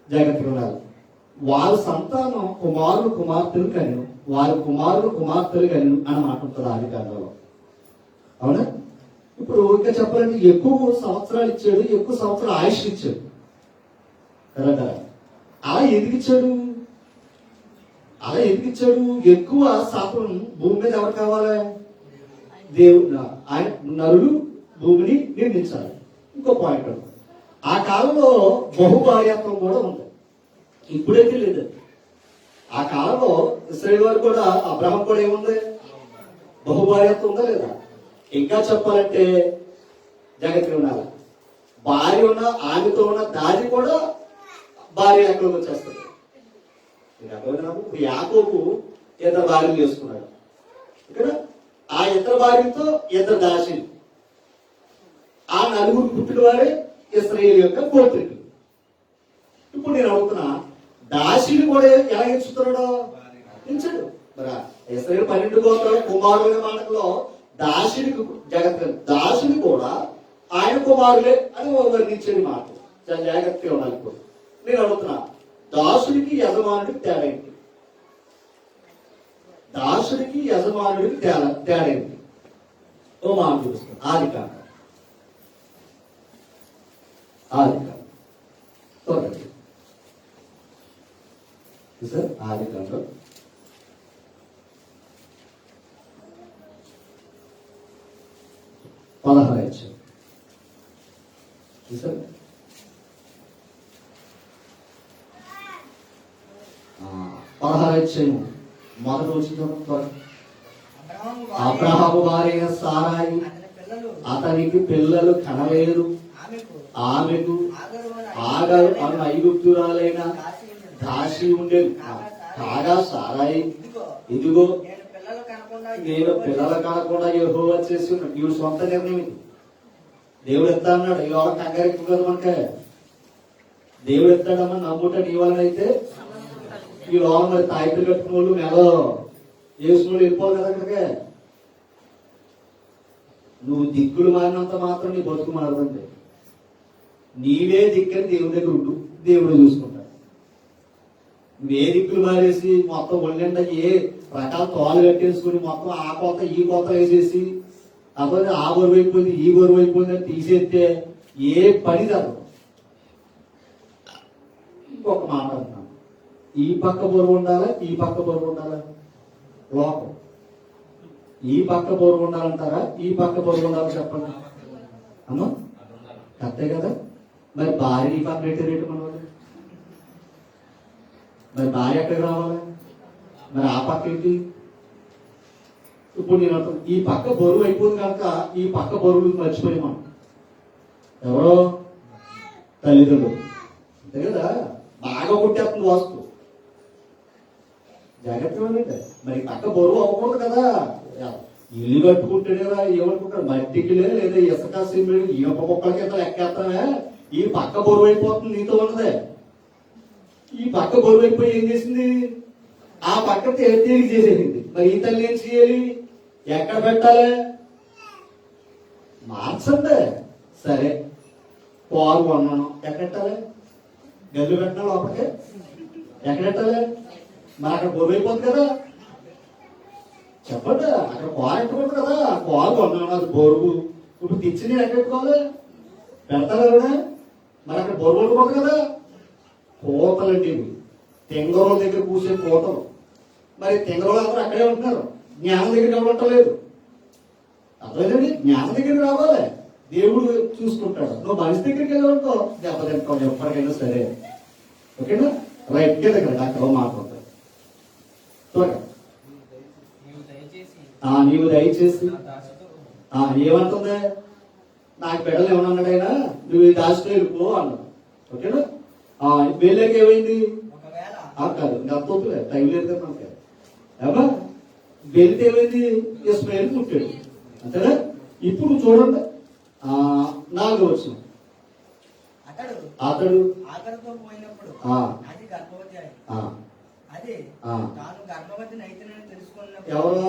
జాగ్రత్తగా ఉండాలి. వారి సంతానం కుమారులు కుమార్తెలు కను, వారి కుమారులు కుమార్తెలు కను అని మాట ఉంటుంది ఆది కాలంలో. అవునా? ఇప్పుడు ఇంకా చెప్పాలంటే ఎక్కువ సంవత్సరాలు ఇచ్చాడు, ఎక్కువ సంవత్సరాలు ఆయుష్ ఇచ్చాడు కదా. అలా ఎందుకు ఇచ్చాడు? ఎక్కువ శాతం భూమి మీద ఎవరు కావాలి? దేవుడు. ఆయన నరుడు భూమిని నిర్మించాలి. ఇంకో పాయింట్, ఆ కాలంలో బహుభార్యాత్వం కూడా ఉంది, ఇప్పుడైతే లేదు. ఆ కాలంలో ఇశ్రాయేలు వారు కూడా, అబ్రహం కూడా ఏముంది? బహుభార్యాత్వం ఉందా లేదా? ఇంకా చెప్పాలంటే జగత్తులో ఉండాలి. భార్య ఉన్న, ఆమెతో ఉన్న దాది కూడా భార్య లెక్కలోకి వచ్చేస్తుంది. ఇప్పుడు యాకోబు 2 భార్యలు చేసుకున్నాడు. ఇక్కడ ఆ 2 భార్యలతో 2 దాసులు, ఆ 4 పుట్టిన వారే ఇశ్రాయేలు యొక్క గోత్రికులు. ఇప్పుడు నేను అడుగుతున్నా, దాసిని కూడా ఎలా ఎంచుతున్నాడో ఎంచాడు. మరి ఇశ్రాయేలు 12 గోత్రాల కుమారుల మాటలో దాసుడికి దాసుని కూడా ఆయన కుమారులే అని వర్ణించేది మాట. చాలా జాగ్రత్తగా ఉండాలి. ఇప్పుడు నేను అడుగుతున్నా, దాసుడికి యజమానుడికి తేడా ఏంటి? దాసుడికి యజమానుడికి తేడా ఏంటి? ఓ మాట చూపిస్తాను. ఆది కాండం సార్, ఆది కాండం 16 చూసారు. 16 మొదటి వచ్చిన అబ్రహాము భార్య సారాయి అతనికి పిల్లలు కనలేరు, ఆమెకు ఆగరు అను ఐగుప్తురాలైన దాసి ఉండేది. కాగా సారాయి, ఇదిగో నేను పిల్లలు కనకుండా యెహోవా చేసి ఉన్నాడు. ఈవిడ సొంత నిర్ణయం ఇది. దేవుడు ఎత్తా అన్నాడు. ఈ వాళ్ళ కంగారు ఎక్కువ కదా మనకే. దేవుడు ఎత్తాడమ్మా నమ్ముట నీ వలన అయితే ఈ లోన మరి తాయితులు కట్టుకున్న వాళ్ళు మెలో వేసుకున్న వాళ్ళు వెళ్ళిపోవాలి కదా అక్కడికే. నువ్వు దిక్కులు మారినంత మాత్రం నీ బతుకు మారదండి. నీవే దిక్కని దేవుడి దగ్గర ఉండు, దేవుడు చూసుకుంటాడు. నువ్వే దిక్కులు మారేసి మొత్తం ఒళ్ళండా ఏ రకాల తోలు కట్టేసుకుని మొత్తం ఆ కోత ఈ కోత వేసేసి అప్పుడు ఆ బరువు అయిపోయింది ఈ బరువు అయిపోయింది అని తీసేస్తే ఏ పని జరగదు. ఇంకొక మాట అంటున్నాను, ఈ పక్క బరువు ఉండాలా ఈ పక్క బరువు ఉండాలా? లోకం ఈ పక్క బరువు ఉండాలంటారా ఈ పక్క బరువు ఉండాలి? చెప్పండి అమ్మా, కరెక్టే కదా. మరి భార్య ఈ పక్క రేటు మన వాళ్ళు, మరి భార్య ఎక్కడికి రావాలి? మరి ఆ పక్క ఏంటి? ఇప్పుడు నేను ఈ పక్క బరువు అయిపోయింది కనుక ఈ పక్క బరువులు మర్చిపోయి మనం ఎవరో తల్లిదండ్రులు అంతే కదా. బాగా కొట్టేస్తుంది వాస్తు, జాగ్రత్తగా ఉండండి. మరి పక్క బరువు అవ్వకూడదు కదా. ఇల్లు కట్టుకుంటే కదా ఏమనుకుంటారు, మట్టికిలే లేదా ఇసుక సిమెంట్ ఈనప కుక్కలకి ఎంత లెక్కేస్తానే. ఈ పక్క బరువు అయిపోతుంది నీతో ఉన్నదే. ఈ పక్క బరువు అయిపోయి ఏం చేసింది? ఆ పక్క తేలిక చేసేసింది. మరి ఈ తల్లి ఏం చేయాలి? ఎక్కడ పెట్టాలి? మార్చండి. సరే పాలు కొన్నాను, ఎక్కడ పెట్టాలి? గల్లు పెట్టాలి, లోపలికి ఎక్కడ పెట్టాలి? మరి అక్కడ బోరు అయిపోతుంది కదా. చెప్పండి, అక్కడ కారు ఎట్టుకోదు కదా. కారు కొన్నాను బోరుగు. ఇప్పుడు తెచ్చి నేను ఎక్కడ పెట్టుకోవాలి? పెడతారు కదా. మరి అక్కడ బోరు కొట్టుకోదు కదా. కోతలండి ఇవి, తెంగరోళ్ళ దగ్గర కూర్చే కోతలు. మరి తెంగరోళ్ళు అందరూ అక్కడే ఉంటున్నారు, జ్ఞానం దగ్గర ఎవరు ఉండలేదు. అర్థమైందండి, జ్ఞానం దగ్గరికి రావాలి, దేవుడు చూసుకుంటాడు. నువ్వు మనిషి దగ్గరికి వెళ్ళి ఉంటావు, దెబ్బతింటావు ఎప్పటికైనా సరే. ఓకేనా? రైట్ కే దగ్గర అక్కడ మాట్లాడతాడు. త్వరగా నీవు దయచేసి ఏమంటుంది? నాకు బిడ్డలు ఏమన్నాడైనా, నువ్వు ఈ దాచితో వెళ్ళిపో అన్నాడు. ఓకేనా? వెళ్ళాక ఏమైంది? కాదు గప్పలేదు, టైం లేదు కదా మనకి. ఏమా వెళ్తే ఏమైంది? ఇస్మాయిల్ పుట్టాడు. అంతేనా? ఇప్పుడు చూడండి, 4వ వచనం. అతడు ఆకలితో పోయినప్పుడు అది గర్భవతి అయింది. అది తాను గర్భవతిని అయితేనని తెలుసుకున్నప్పుడు, ఎవరో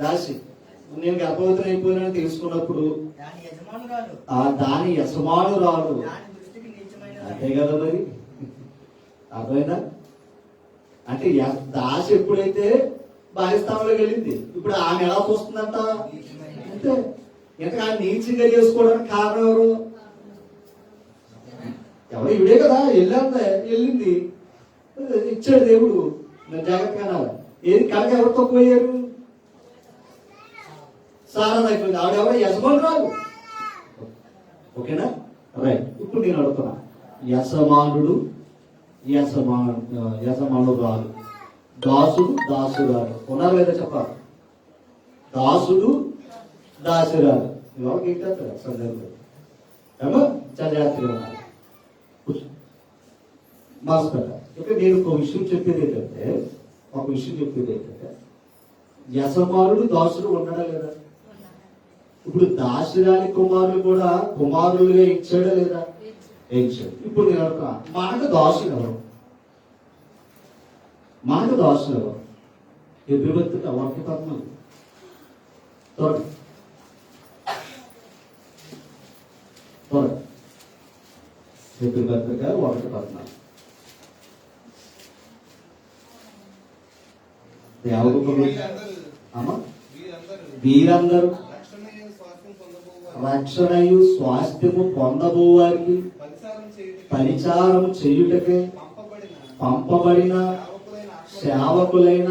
దాసి నేను గర్భవతిని అయిపోయినని తెలుసుకున్నప్పుడు దాని యజమానురాలు దాని యజమానురాలు దాని దృష్టికి నీచమైన అంతే కదా. మరి అర్థమైందా? అంటే దాసి ఎప్పుడైతే భార్యస్థానంలోకి వెళ్ళింది, ఇప్పుడు ఆమె ఎలా చూస్తుందంట? అంతే. ఇంకా ఆమె నీచంగా చేసుకోవడానికి కారణం ఎవరు? ఎవరు? ఇవిడే కదా. వెళ్ళింది, ఇచ్చాడు దేవుడు. నేను జాగ్రత్తగా అనాలి. ఏది కనుక ఎవరు తక్కువయ్యారు? సారా అయిపోయింది. ఆవిడెవరో యజమానురాలు. ఓకేనా? రైట్. ఇప్పుడు నేను అడుగుతున్నా, యజమానుడు యజమానురాలు, దాసుడు దాసురాలు ఉన్నారు లేదా చెప్పాలి? దాసుడు దాసురాలు ఎవరికి ఏంటంటే సందర్భం ఏమో చాలా జాగ్రత్తగా ఉన్నారు. మాస్టర్ ఇక్కడ నేను ఒక విషయం చెప్పేది ఏంటంటే యజమానుడు దాసుడు ఉన్నాడా లేదా? ఇప్పుడు దాసురాలి కుమారులు కూడా కుమారులుగా ఇచ్చాడా లేదా? ఇచ్చాడు. ఇప్పుడు నేను అడుగుతున్నా, మనకు దాసులు ఎవరు? ఎదురుబెత్తుగా వాక్య పద్మాలు త్వరగా ఎదురుబెత్తగా వాక్య పద్మాలు. వీరందరూ రక్షణయు స్వాస్థ్యము పొందబోవారికి పరిచారం చేయుటకే పంపబడిన సేవకులైన.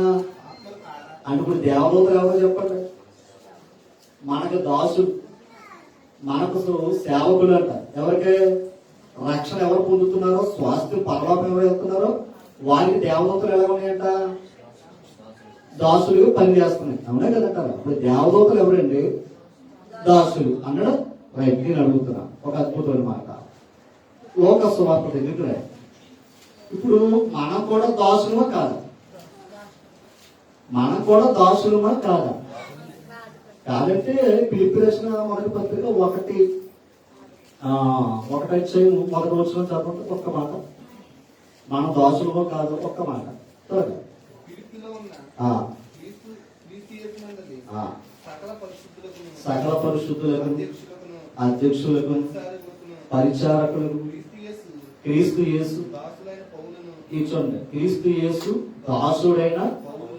అంటే ఇప్పుడు దేవదూతలు ఎవరో చెప్పండి? మనకు దాసులు, మనకు సేవకులు అంట. ఎవరికి రక్షణ ఎవరు పొందుతున్నారో, స్వాస్థ్యం పరలోకం ఎవరు వెళ్తున్నారో వారికి దేవదూతలు ఎలా ఉన్నాయంట? దాసులు పనిచేస్తున్నాయి. అవునా కదంటారా? ఇప్పుడు దేవదూతలు ఎవరండి? దాసులు అన్నాడు. రైట్. నేను అడుగుతున్నా ఒక అద్భుతమైన మాట. లోక సువార్త దగ్గర ఇప్పుడు మనం కూడా దాసులమా కాదా? కాదంటే పిలిపి రాసిన మొదటి పత్రిక 1:1 మొదటి వచ్చిన చదవండి ఒక్క మాట. మన దాసులమో కాదు ఒక్క మాట. సకల పరిశుద్ధులకు అధ్యక్షులకు పరిచారకులకు క్రీస్తు యేసు కూర్చోండి. క్రీస్తు యేసు దాసుడైన,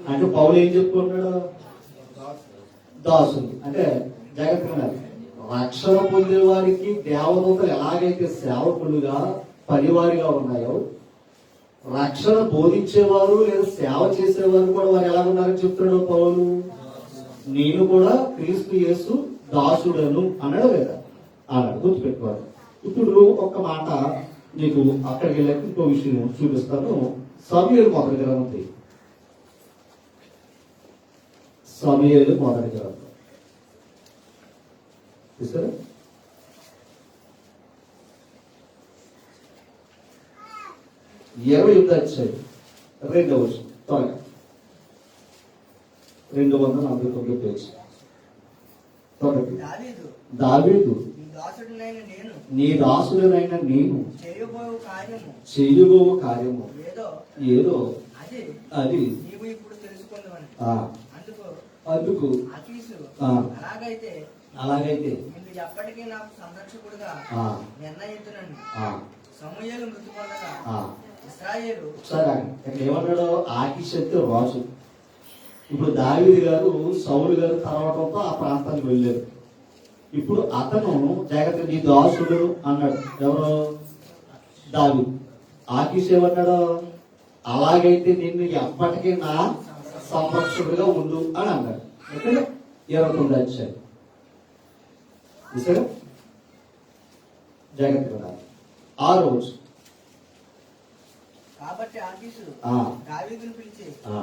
అంటే పౌలు ఏం చెప్పుకుంటున్నాడు? దాసుడు అంటే జాగ్రత్తగా రక్షణ పొందే వారికి దేవదూతలు ఎలాగైతే సేవకులుగా పనివారిగా ఉన్నాయో, రక్షణ బోధించేవారు లేదా సేవ చేసేవారు కూడా వారు ఎలా ఉన్నారని చెప్తున్నాడు పౌలు. నేను కూడా క్రీస్తు యేసు దాసుడను అన్నాడు లేదా? అన్నాడు. గుర్తుపెట్టుకోవాలి. ఇప్పుడు ఒక్క మాట నీకు అక్కడికి వెళ్ళాక ఇంకో విషయం చూపిస్తాను. సమూయేలు మొదటి గ్రంథం, సమూయేలు మొదటి గ్రంథం చూసారా? 28వ అధ్యాయం 2వ వచనం. త్వరగా 249 పేజీ. దావీదు నీ దాసుడనైన నేను చేయబోవు కార్యము ఏదో అది అందుకు అలాగైతే ఎప్పటికీ నాకు సంరక్షకుడుగా నిర్ణయించునండి. సమూయేలు మృతి పొందగా ఇశ్రాయేలు ఒకసారి ఆగండి. ఇక్కడ ఏమన్నాడు? ఆకీష్ అంటే రాజు. ఇప్పుడు దావీదు గారు సౌలు గారు తరవడంతో ఆ ప్రాంతానికి వెళ్ళారు. ఇప్పుడు అతను జాగ్రత్త నీ దాసుడు అన్నాడు. ఎవరు? దావీదు. ఆకీష్ ఏమన్నాడు? అలాగైతే నిన్ను ఎప్పటికీ నా సంరక్షకుడిగా ఉండు అని అన్నాడు. ఓకే, 29 అధ్యాయం చూసారా? జాగ్రత్తగా ఆ రోజు కాబట్టి ఆకీషు ఆ. దావీదును పిలిచి ఆ,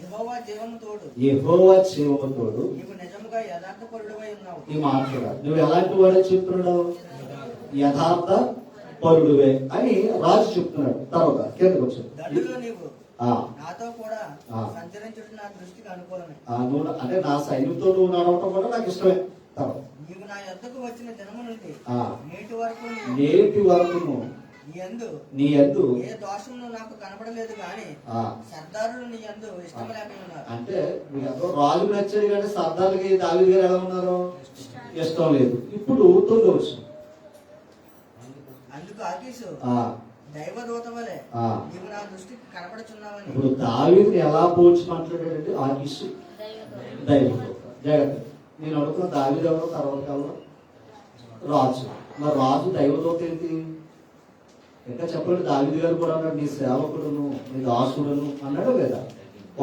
యెహోవా జీవము తోడు యెహోవా జీవముతోడు నీవు నిజముగా యథార్థపరుడవై ఉన్నావు. ఈ మాట చూడాలి. నువ్వు ఎలాంటి వాడో చెప్తున్నాడు? యథార్థ పరుడువే అని రాజు చెప్తున్నాడు. తర్వాత కిందకు వచ్చాడు. దండులో నీవు ఆ, నాతో కూడా ఆ. సంచరించుట నా దృష్టికి అనుకూలమే. నువ్వు అంటే నా సైన్యంతో నువ్వు నడవటం కూడా నాకు ఇష్టమే. తర్వాత నీవు నా యొద్దకు వచ్చిన జనము నుండి ఆ. నేటి వరకు నేటి వరకు నీ యందు ఏ దోషమును నాకు కనబడలేదు గాని ఆ, సర్దారులు నీ యందు ఇష్టం లేక ఉన్నారు. అంటే మీకు రాజు నచ్చాడు కానీ సర్దార్లకి దావీదు గారు ఎలా ఉన్నారు? ఇష్టం లేదు. ఇప్పుడు 9వ వచనం. అందుకు ఆకీషు ఆ, దైవదూత వలె ఆ. నీవు నా దృష్టికి కనపడుచున్నావని ఇప్పుడు దావీదుని ఎలా పోల్చి మాట్లాడాడంటే ఆకీష్ దైవదూత. జాగ్రత్త. నేను అడుగుతున్న దావీదు ఎవరో తర్వాత కాలంలో రాజు. మరి రాజు దైవదూత ఏంటి? ఇంకా చెప్పండి. దావీదు గారు కూడా అన్నాడు నీ సేవకుడును నీ దాసుడును అన్నాడు లేదా?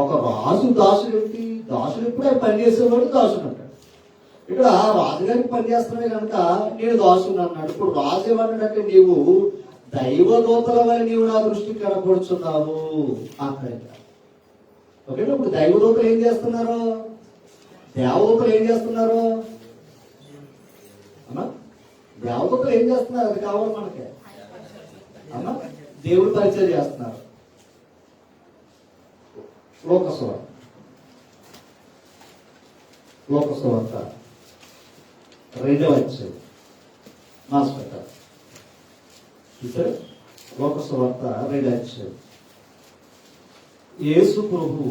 ఒక రాజు దాసుడు ఏంటి? దాసుడు ఎప్పుడు ఆయన పని చేసేవాడు దాసుడు అంటాడు. ఇక్కడ రాజుగారికి పని చేస్తున్నాడు కనుక నేను దాసుడు అన్నాడు. ఇప్పుడు రాజు ఏమన్నాడంటే నీవు దైవదూతల వల్ల నీవు నా దృష్టికి కనపడుచున్నావు అంటాడు. ఓకే, ఇప్పుడు దైవదూతలు ఏం చేస్తున్నారు? దేవదూతలు ఏం చేస్తున్నారు అమ్మా? దేవదూతలు ఏం చేస్తున్నారు? అది కావాలి మనకి అమ్మా. దేవుడు పరిచయం చేస్తున్నారు. లోకసువార్త 2వ అధ్యాయం మాస్ పెట్టారు చూసారు? లోకసువార్త 2వ అధ్యాయం. యేసు ప్రభు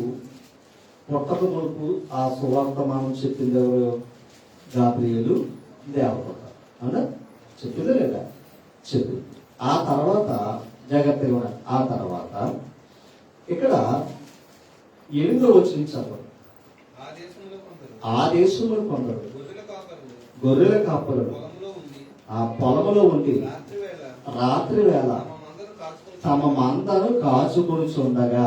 పుట్టక మునుపు ఆ సువార్త మనం చెప్పింది ఎవరు? గాబ్రియేలు దేవదూత. అవునా? చెప్పింది లేదా? చెప్పింది. ఆ తర్వాత జాగ్రత్తగా ఉండాలి. ఆ తర్వాత ఇక్కడ 8వ వచనం చదవండి. ఆ దేశంలో కొందరు ఆ దేశంలో కొందరు గొర్రెల కాపరులు గొర్రెల కాపరులు పొలంలో ఉండి ఆ పొలంలో ఉండి రాత్రి వేళ తమ మందను కాచుకొనుచుండగా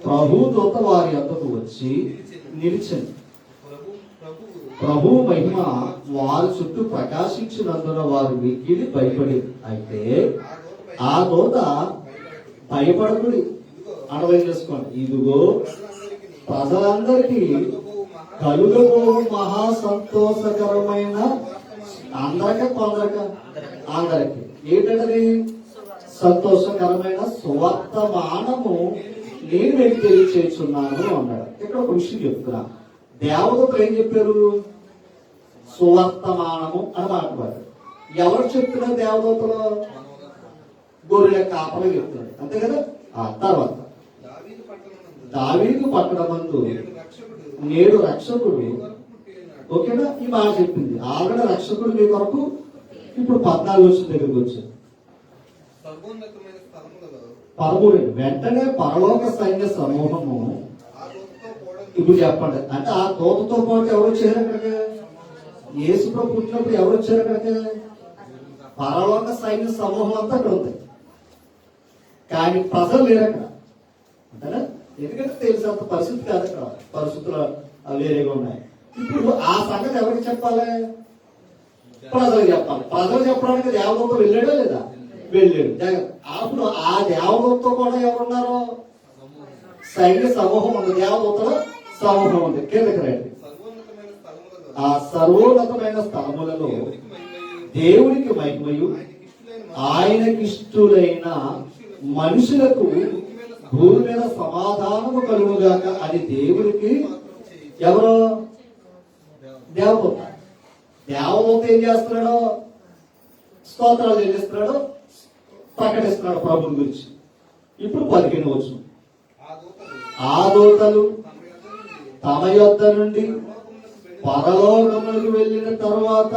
ప్రభు దూత వారి యొద్దకు వచ్చి నిలిచింది. ప్రభు మహిమ వారి చుట్టూ ప్రకాశించినందున వారు మిక్కిలి భయపడి. అయితే ఆ దూత భయపడకుడి అర్థం చేసుకోండి. ఇదిగో ప్రజలందరికీ కలుగబోవు మహా సంతోషకరమైన అందరికి ఏంటంటే సంతోషకరమైన సువర్తమానము నేను మీకు తెలియచేస్తున్నాను అన్నాడు. ఇక్కడ ఒక విషయం చెప్తున్నా. దేవదూతలు ఏం చెప్పారు? సువర్తమానము అని మాట్లాడారు. ఎవరు చెప్తున్నారు? దేవదూతలు గొర్రెల కాపలు చెప్తున్నారు. అంతే కదా? ఆ తర్వాత దావీదు పట్టణమందు నేడు రక్షకుడు. ఓకేనా? ఈ మాట చెప్పింది. ఆల్రెడీ రక్షకుడు మీ కొరకు. ఇప్పుడు 14 వచ్చిన దగ్గరికి వచ్చారు. సర్వోన్నతమైన స్థలములలో పరముడు వెంటనే పరలోక సైన్య సమూహము. ఆ దూతతో కూడా ఇప్పుడు చెప్పండి. అంటే ఆ దూతతో పాటు ఎవరు వచ్చారు అక్కడికి? యేసు ప్రభు పుట్టినప్పుడు ఎవరు వచ్చారు అక్కడికి? పరలోక సైన్య సమూహం అంతా అక్కడ ఉంది. కానీ ప్రజలు లేరు అక్కడ. అంతేనా? ఎందుకంటే తెలిసినంత పరిస్థితి కాదు అక్కడ. పరిస్థితులు వేరేగా ఉన్నాయి. ఇప్పుడు ఆ సంగతి ఎవరికి చెప్పాలి? ప్రజలకు చెప్పాలి. ప్రజలు చెప్పడానికి దేవదూత వెళ్ళాడా లేదా? వెళ్ళాడు. అప్పుడు ఆ దేవదూతతో కూడా ఎవరున్నారు? సైన్య సమూహం ఉంది. దేవదూతల సమూహం ఉంది. కిందకి రండి. సర్వోన్నతమైన స్థలములలో ఆ సర్వోన్నతమైన స్థలములలో దేవునికి మహిమయు ఆయనకిష్టులైన మనుషులకు భూమి మీద సమాధానము కలుగుగాక అని దేవునికి ఎవరు? దేవదూత. దేవదూత ఏం చేస్తున్నాడు? స్తోత్రాలు చెల్లిస్తున్నాడు, ప్రకటిస్తున్నాడు ప్రభుని గురించి. ఇప్పుడు 15 వచనం. ఆ దూతలు తమ యొద్ద నుండి పరలోకములకు వెళ్ళిన తరువాత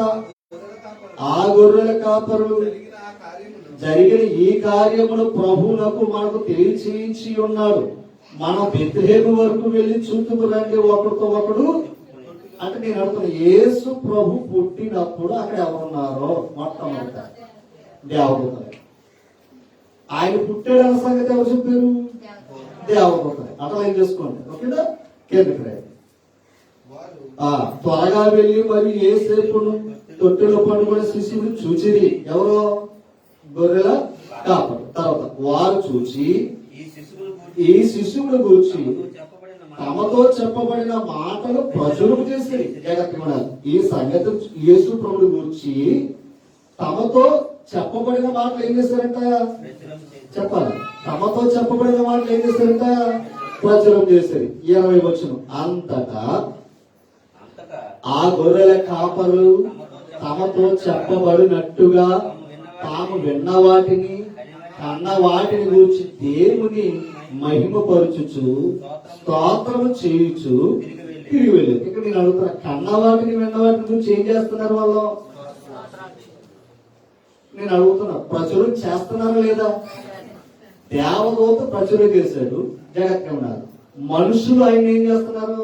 ఆ గొర్రెల కాపరులు జరిగిన ఈ కార్యమును ప్రభువునకు మనకు తెలియచేయించి ఉన్నాడు. మనం బెత్లెహేము వరకు వెళ్ళి చూతుకు రండి ఒకరితో ఒకడు. అంటే నేను అడుగుతున్నా, యేసు ప్రభు పుట్టినప్పుడు అక్కడ ఎవరున్నారో మొట్టమొదట దేవదూతలే. ఆయన పుట్టాడన్న సంగతి ఎవరు చెప్పారు? దేవదూతలే. అట్లా ఏం చేసుకోండి, ఓకేనా? కిందకి రండి. వారు త్వరగా వెళ్ళి మరి యేసేపును తొట్టెలో పండుకునే శిశువుని చూచిరి. ఎవరో? గొర్రెల కాపరు. తర్వాత వారు చూచి ఈ శిశువును గూర్చి తమతో చెప్పబడిన మాటలు ప్రచురం చేసేది. జాగ్రత్తగా ఈ సంగతి యేసు ప్రభుని గురించి తమతో చెప్పబడిన మాటలు ఏం చేశారంట? చెప్పాలి. తమతో చెప్పబడిన మాటలు ఏం చేశారంట? ప్రచురం చేసేది. 20 వచనం. అంతటా ఆ గొర్రెల కాపరు తమతో చెప్పబడినట్టుగా తాము విన్న వాటిని కన్న వాటిని గురించి దేవుని మహిమపరచుచు స్తోత్రము చేయుచు తిరిగి వెళ్ళేది. ఇక్కడ నేను అడుగుతున్నా, కన్న వాటిని విన్న వాటిని గురించి ఏం చేస్తున్నారు వాళ్ళు? నేను అడుగుతున్నా, ప్రచురం చేస్తున్నారా లేదా? దేవదూత ప్రచురం చేశాడు, జాగ్రత్తగా ఉన్నారు. మనుషులు ఆయన ఏం చేస్తున్నారు?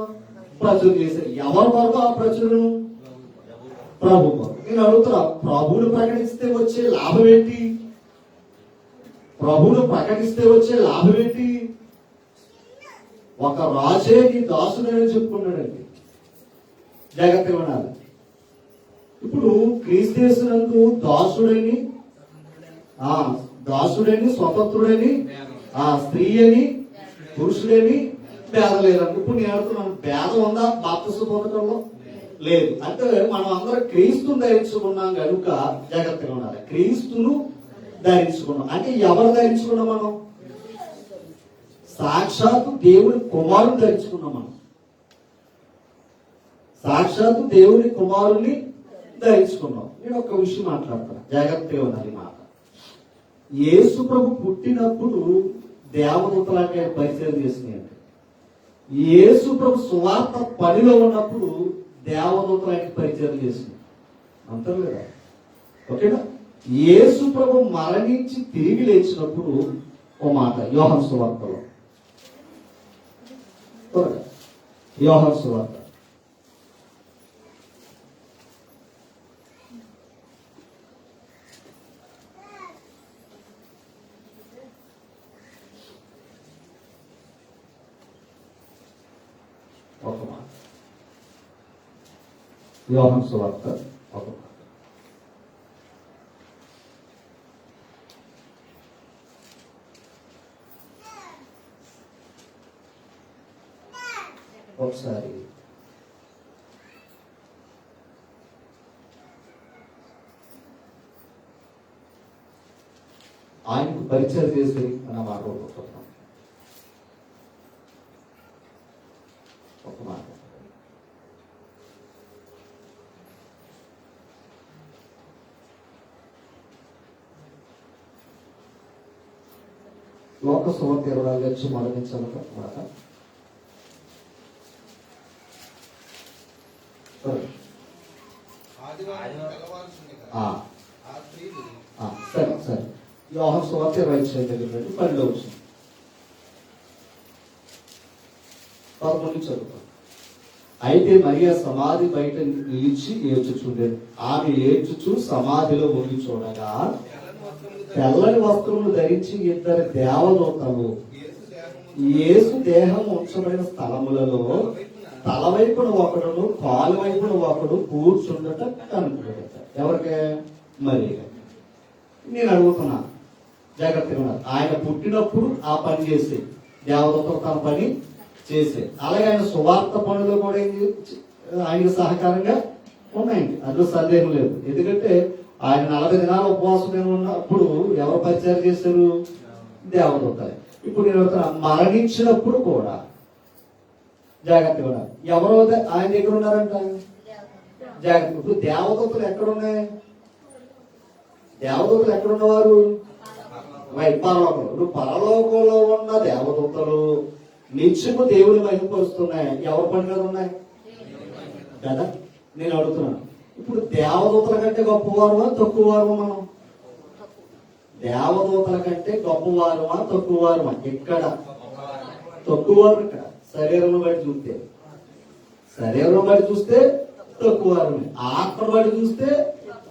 ప్రచురం చేశారు. ఎవరి వరకు ఆ ప్రచురం? ప్రభు కొరకు. నేను అడుగుతున్నా, ప్రభువును ప్రకటిస్తే వచ్చే లాభం ఏంటి? ప్రభువును ప్రకటిస్తే వచ్చే లాభం ఏంటి? ఒక రాజే నీ దాసుడని చెప్పుకున్నాడండి. జాగ్రత్తగా ఉండాలి. ఇప్పుడు క్రీస్తునందు దాసుడని, దాసుడని, స్వతంత్రుడని, స్త్రీ అని, పురుషుడని భేదం లేదండి. ఇప్పుడు నేను అడుగుతున్నాను, భేదం ఉందా బాప్తిస్మం పొందటంలో? లేదు. అంటే మనం అందరం క్రీస్తును ధరించుకున్నాం కనుక జాగ్రత్తగా ఉండాలి. క్రీస్తును ధరించుకున్నాం అంటే ఎవరు ధరించుకున్నాం? మనం సాక్షాత్తు దేవుని కుమారుని ధరించుకున్నాం. మనం సాక్షాత్తు దేవుని కుమారుని ధరించుకున్నాం. నేను ఒక విషయం మాట్లాడతాను, జాగ్రత్తగా ఉండాలి మాట. యేసు ప్రభు పుట్టినప్పుడు దేవదూతలాంటి పరిచయం చేసినాయండి. యేసు ప్రభు సువార్త పనిలో ఉన్నప్పుడు దేవదూతలాంటి పరిచయం చేసినాయి. అంటారు కదా, ఓకేనా? యేసు ప్రభు మరణించి తిరిగి లేచినప్పుడు ఓ మాట యోహాను సువార్తలో, యోహాను సువార్త ఒక మాట, యోహాను సువార్త ఒక మాట. ఒకసారి ఆయనకు పరిచయం చేసి అన్న మాట ఒక మాట. లోక సువార్త 24 వచ్చి మరణించాలి మాట. సరే సరే, యోహాను సువార్త 20 పనిలో వచ్చింది 11 చదువుతాం. అయితే మరియా సమాధి బయట నిలిచి ఏడ్చుచుండేది. ఆమె ఏడ్చుచు సమాధిలో ఉండి చూడగా తెల్లని వస్త్రములు ధరించి 2 దేవదూతలు యేసు దేహం ఉంచబడిన స్థలములలో తలవైపున ఒకడును కాలు వైపున ఒకడు కూర్చుండట కనుక్కున్నాడట. ఎవరికే? మరి నేను అడుగుతున్నా, జాగ్రత్తగా ఉన్నారు. ఆయన పుట్టినప్పుడు ఆ పని చేసే దేవదూతలు తన పని చేసే, అలాగే ఆయన సువార్త పనులు కూడా ఆయనకు సహకారంగా ఉన్నాయండి, అందులో సందేహం లేదు. ఎందుకంటే ఆయన 40 దినాల ఉపవాసం ఉన్నప్పుడు ఎవరు పరిచయం చేశారు? దేవదూతలే. ఇప్పుడు నేను అడుగుతున్నా, మరణించినప్పుడు కూడా జాగ్రత్తగా ఉన్నారు. ఎవరో ఆయన దగ్గర ఉన్నారంట. జాగ్రత్త. ఇప్పుడు దేవదూతలు ఎక్కడున్నాయి? దేవదూతలు ఎక్కడున్నవారు? పరలోకంలో. ఇప్పుడు పరలోకంలో ఉన్న దేవదూతలు నిత్యము దేవుని మహిమపరుస్తున్నాయి. ఎవరి పని మీద ఉన్నాయి కదా? నేను అడుగుతున్నాను, ఇప్పుడు దేవదూతల కంటే గొప్పవారు తక్కువ వారు? మనం దేవదూతల కంటే గొప్పవారుమా తక్కువవారుమా? ఇక్కడ తక్కువవారు. ఇక్కడ శరీరం బట్టి చూస్తే, శరీరం బట్టి చూస్తే తక్కువవారమే, ఆత్మ బట్టి చూస్తే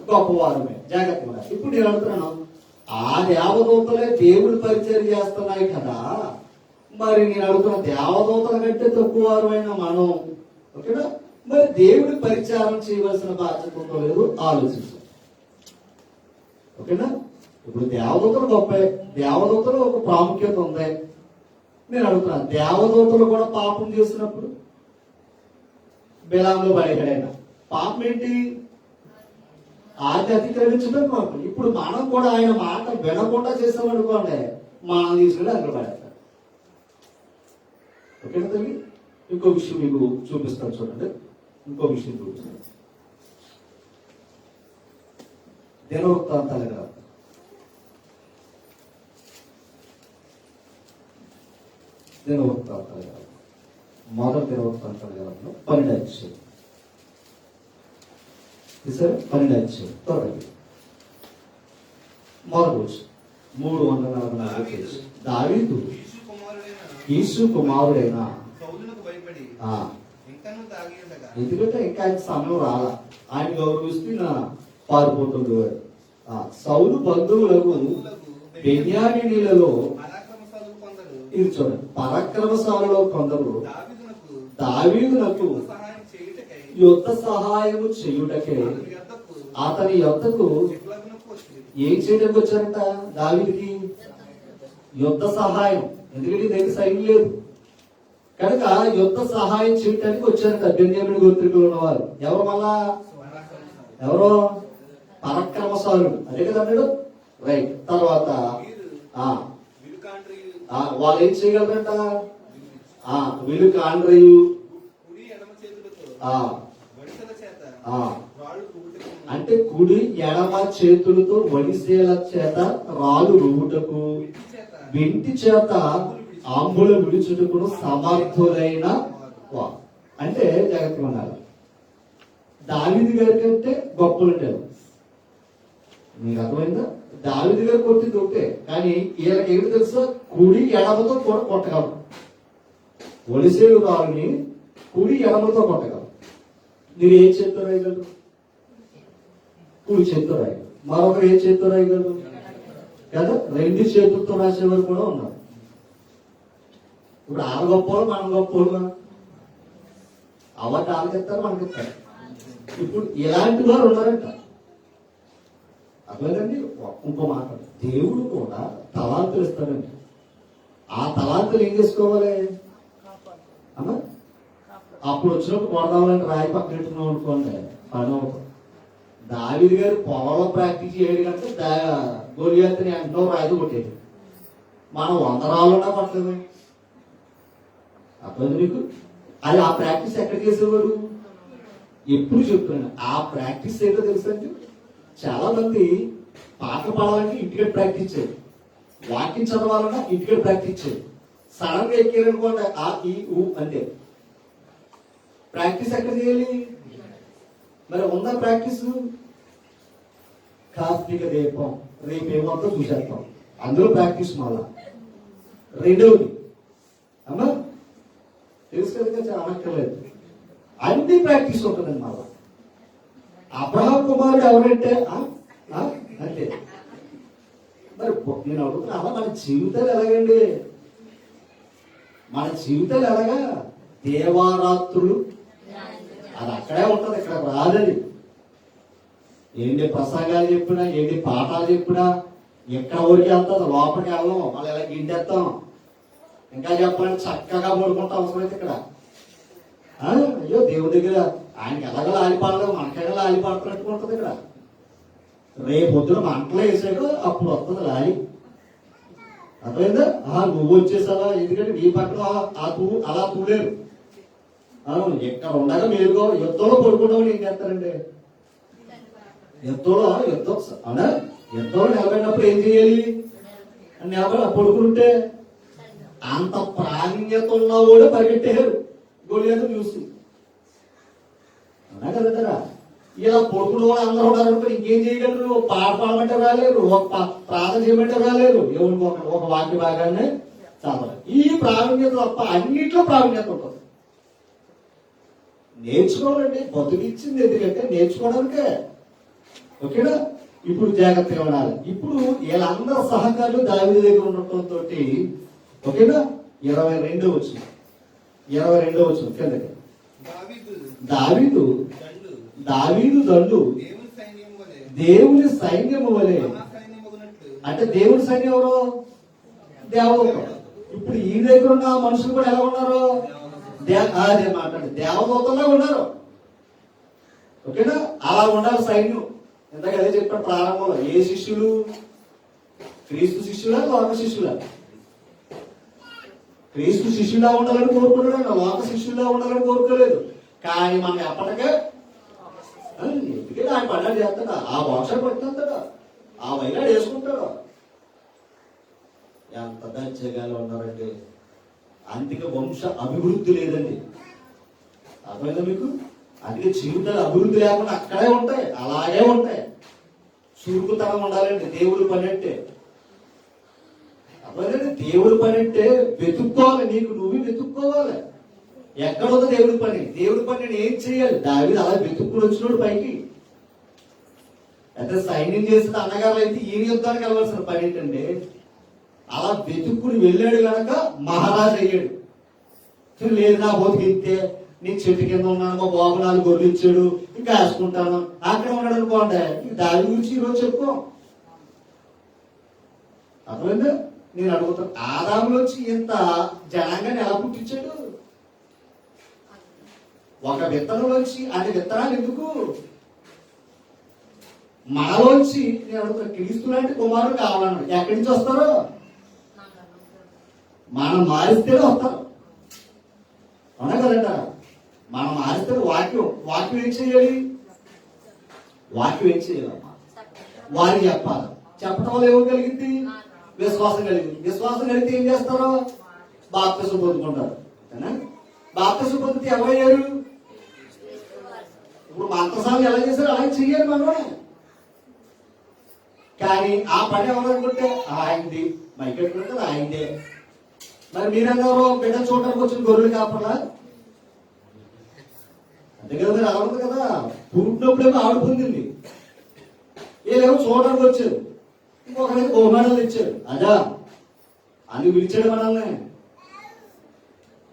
గొప్పవారమే. జాగ్రత్తగా ఇప్పుడు నేను అంటున్నాను, ఆ దేవదూతలే దేవుడి పరిచయం చేస్తున్నాయి కదా, మరి నేను అడుగుతున్న దేవదూతల కంటే తక్కువవారమైన మనం, ఓకేనా, మరి దేవుడి పరిచారం చేయవలసిన బాధ్యత ఉందో లేదో ఆలోచించాలి. ఓకేనా, ఇప్పుడు దేవదూతలు గొప్ప, దేవదూతలు ఒక ప్రాముఖ్యత ఉంది. నేను అడుగుతున్నాను, దేవదూతలు కూడా పాపం చేసినప్పుడు బెలాంలో పడేయడైనా పాపం ఏంటి? ఆది అతిక్రమించడం పాపం. ఇప్పుడు మనం కూడా ఆయన మాట వినకుండా చేసామనుకోండి, మనం తీసుకుని అక్కడ పడేస్తాం. ఓకేనా తల్లి? ఇంకో విషయం మీకు చూపిస్తాను, చూడండి. ఇంకో విషయం చూపిస్తాను. దినవృత్తాంతాలు కదా, దినవృత్తాంతాలు కదా, మొదటి దినవృత్తాంతాలు కదా, 12వ అధ్యాయం. సరే, 12వ అధ్యాయం త్వరగా మొదటి రోజు 344 పేజీ. దావీదు యేసు కుమారుడైన యేసు కుమారుడైన సౌలునకు భయపడి ఆ, ఇంకనూ తాగి ఉండగా ఎందుకంటే ఇంకా ఆయన సమయం రాలా, ఆయన గౌరవిస్తూ నా పారిపోతుండే సౌలు బంధువులకు బెన్యామీనీయులలో పరాక్రమశాలులు కొందరు ఇది చూడండి, పరాక్రమశాలలో కొందరు దావీదునకు దావీదునకు సహాయం చేయుటకై యుద్ధ సహాయము చేయుటకే అతని యొద్దకు అతని యొద్దకు చిక్లగునకు వచ్చిరి. ఏం చేయడానికి వచ్చారంట? దావీదుకి యుద్ధ సహాయం. ఎందుకంటే దగ్గర సైన్యం లేదు కనుక యుద్ధ సహాయం చేయటానికి వచ్చారంట బెన్యామీను గోత్రికులు ఉన్నవారు. ఎవరు మళ్ళా? ఎవరో పరాక్రమశాలుడు, అదే కదా అన్నాడు. రైట్. తర్వాత వాళ్ళు ఏం చేయగలరంట? విలుక ఆండ్రయు కుడి ఎడమ చేతులతో వడిసెల చేత రాళ్ళు రువ్వుటకు అంటే కుడి ఎడమ చేతులతో వడిసేల చేత రాళ్ళు రువ్వుటకు, వెంటి చేత ఆంబుల విడుచుటకును సమర్థులైన వారు. అంటే జాగ్రత్తగా ఉండాలి. దావీదు గారి కంటే గొప్పలు ఉంటారు. మీకు అర్థమైందా? దావీదు గారు కొట్టింది ఒకటే, కానీ వీళ్ళకి ఏమిటి తెలుసా? కుడి ఎడమతో కూడా కొట్టగలరు. ఒడిసేలు రాళ్ళని కుడి ఎడమతో కొట్టగలరు. మీరు ఏ చేత్తో రాయగలరు? కుడి చేత్తో రాయగలరు. మరొకరు ఏ చేత్తో రాయగలరు కదా? రెండు చేతులతో రాసేవారు కూడా ఉన్నారు. ఇప్పుడు ఆరు గొప్పవాళ్ళు, మనం గొప్పవాళ్ళు. అవార్డు ఆలకెత్తారు, మనకిస్తారు. ఇప్పుడు ఇలాంటి వారు ఉన్నారంట. అర్థమైందండి? ఇంకో మాట, దేవుడు కూడా తలాంతులు ఇస్తాడండి. ఆ తలాంతులు ఏం చేసుకోవాలి అమ్మా? అప్పుడు వచ్చినప్పుడు కొడదామంటే రాయి పక్కన పెట్టుకున్నాం అనుకోండి, పని అవుతుంది. దావీదు గారు పొలంలో ప్రాక్టీస్ చేయడు కంటే గొలియాతని అంటూ రాయి కొట్టేది. మనం 100 రాళ్ళున్నా పట్టలేదు. అర్థమైంది మీకు? అది ఆ ప్రాక్టీస్ ఎక్కడ చేసేవాడు? ఎప్పుడు చెప్తున్నాను, ఆ ప్రాక్టీస్ ఏదో తెలుసండి. చాలా మంది పాటలు పాడాలంటే ఇంటికి ప్రాక్టీస్ చేయాలి, వాకింగ్ చదవాలన్నా ఇంటికి ప్రాక్టీస్ చేయాలి. సడన్ గా ఎక్కారనుకోండి ఆ ఈ ఊ అంటే ప్రాక్టీస్ ఎక్కడ చేయాలి? మరి ఉందా ప్రాక్టీస్? కార్తీక దీపం రేపు ఏమంతా చూసేస్తాం, అందులో ప్రాక్టీస్ మళ్ళా. రెండవది అమ్మా తెలుసు కదా, చాలా అనక్కర్లేదు, అన్ని ప్రాక్టీస్ ఉంటుందండి మళ్ళా. అబ్రహాం కుమారుడు ఎవరంటే అంటే మరి నేను అడుగుతున్నా, అలా మన జీవితాలు ఎలాగండి? మన జీవితాలు ఎలాగా? దేవారాత్రులు అది అక్కడే ఉంటది, ఇక్కడ రాదని. ఏంటి ప్రసంగాలు చెప్పినా, ఏంటి పాఠాలు చెప్పినా ఎక్కడ ఊరికి వెళ్తుంది, లోపలికి వెళ్ళాం, మళ్ళీ ఇలా గింటేస్తాం. ఇంకా చెప్పాలంటే చక్కగా పడుకుంటాం అవసరమైతే ఇక్కడ. అయ్యో దేవుడి దగ్గర ఆయనకి ఎలాగో లాలిపాడలేదు, మనకైనా లాలిపాడుతున్నట్టు ఉంటుంది ఇక్కడ. రేపు పొద్దున మంటలో వేసాడు, అప్పుడు వస్తుంది లాలి. అర్థమైందా? నువ్వు వచ్చేసావా? ఎందుకంటే నీ పక్కన అలా తూలేరు. ఎక్కడ ఉండగా మీరు యుద్ధంలో పడుకుంటామని ఏం చేస్తారండి? యుద్ధంలో అవునా? యుద్ధంలో నిలబడినప్పుడు ఏం చేయాలి? నిలబడి పడుకుంటే అంత ప్రావీణ్యత ఉన్నా కూడా పరిగెట్టారు గొలియాతు చూసి. అవునా కదా? ఇలా పడుకున్న వాళ్ళు అందరూ ఉన్నారనుకో ఇంకేం చేయగలరు? ఒక పాట పాడమంటే రాలేరు, ఒక ప్రార్థన చేయమంటే రాలేరు, ఎవరికి ఒక వాక్య భాగాన్ని చదవాలి. ఈ ప్రావీణ్యత తప్ప అన్నిట్లో ప్రావీణ్యత ఉంటుంది. నేర్చుకోవాలండి, బతుకిచ్చింది ఎందుకంటే నేర్చుకోవడానికే. ఓకేనా? ఇప్పుడు జాగ్రత్తగా ఉండాలి. ఇప్పుడు వీళ్ళందరూ సహకారులు దావీదు దగ్గర ఉండటంతో ఓకేనా 22 వచ్చిన కిందకి దావీదు దావీదు దండు దేవుని సైన్యము వలె దేవుని సైన్యము వలె. మహాసైన్యమగునట్లు అంటే దేవుడి సైన్యం ఎవరు? దేవదూతలు. ఇప్పుడు ఈ దగ్గర ఉన్న మనుషులు కూడా ఎలా ఉన్నారు? అదే మాట్లాడి దేవదూతల్లో ఉన్నారు. ఓకేనా? అలా ఉండాలి సైన్యం. ఇందాక అదే చెప్పాడు ప్రారంభంలో. ఏ శిష్యులు? క్రీస్తు శిష్యులా, లోక శిష్యులా? క్రీస్తు శిష్యులా ఉండాలని కోరుకున్నాడు, లోక శిష్యులా ఉండాలని కోరుకోలేదు. కానీ మనం ఎప్పటికే ఎందుకంటే ఆయన పడ్డాడు చేస్తాడా, ఆ వంశ పట్టుకుంటాడా, ఆ వైరాడు వేసుకుంటాడు. ఎంత దచ్చగాలు ఉన్నారండి. అందుకే వంశ అభివృద్ధి లేదండి. అర్థమైందా మీకు? అందుకే జీవితాలు అభివృద్ధి లేకుండా అక్కడే ఉంటాయి, అలాగే ఉంటాయి. చురుకుతనం ఉండాలండి దేవుడి పని అంటే. అర్థమైందండి? దేవుడి పని అంటే వెతుక్కోవాలి, నీకు నువ్వు వెతుక్కోవాలి. ఎక్కడ ఉందో దేవుడి పని. దేవుడి పని నేను ఏం చేయాలి? దావీదు అలా వెతుక్కుని వచ్చినోడు పైకి. అయితే సైన్యం చేసిన అన్నగారు అయితే ఈయన యుద్ధానికి వెళ్ళవలసిన పని ఏంటంటే అలా వెతుక్కుని వెళ్ళాడు కనుక మహారాజు అయ్యాడు. లేదు నా బతికితే నేను చెట్టు కింద ఉన్నాను, మా బాబు 4 గొర్రెలు ఇచ్చాడు, ఇంకా వేసుకుంటాను, అక్కడ ఉన్నాడు అనుకోండి. దాని గురించి ఈరోజు చెప్పుకో. అర్థమైందా? నేను అడుగుతాను, ఆదాములోంచి ఇంత జనాంగాన్ని ఎలా పుట్టించాడు? ఒక విత్తనంలోంచి అన్ని విత్తనాలు ఎందుకు? మనలోంచి నేను అడుగుతాను, క్రీస్తు లాంటి కుమారుడు కావాలన్నాడు. ఎక్కడి నుంచి వస్తారో? మనం మారిస్తేనే వస్తారు. అవునా కదంట? మనం మారిస్తే వాక్యం ఏం చేయాలి? వాక్యం ఏం చేయాలమ్మా? వారికి చెప్పాలి. చెప్పడం వల్ల ఏమో కలిగింది? విశ్వాసం కలిగింది. విశ్వాసం కలిగితే ఏం చేస్తారు? బాప్తిసం పొందుకుంటారు. బాప్తిసం పొందితే ఎవరయ్యారు? ఇప్పుడు మంత్రసాలు ఎలా చేశారు అలాగే చెయ్యాలి మనమే. కానీ ఆ పని ఎవరనుకుంటే ఆయనది, మైకెట్టుకుంటే ఆయనదే. మరి మీరెందరో బిడ్డ చూడడానికి వచ్చిన గొర్రెలు కాపలా? అంతే కదా, మీరు అలా ఉంది కదా. పుట్టినప్పుడేమో ఆవిడ పొందింది, వీళ్ళేమో చూడడానికి వచ్చారు, ఇంకొకరికి బహుమానాలు ఇచ్చారు. అదా అని పిలిచాడు మనల్ని.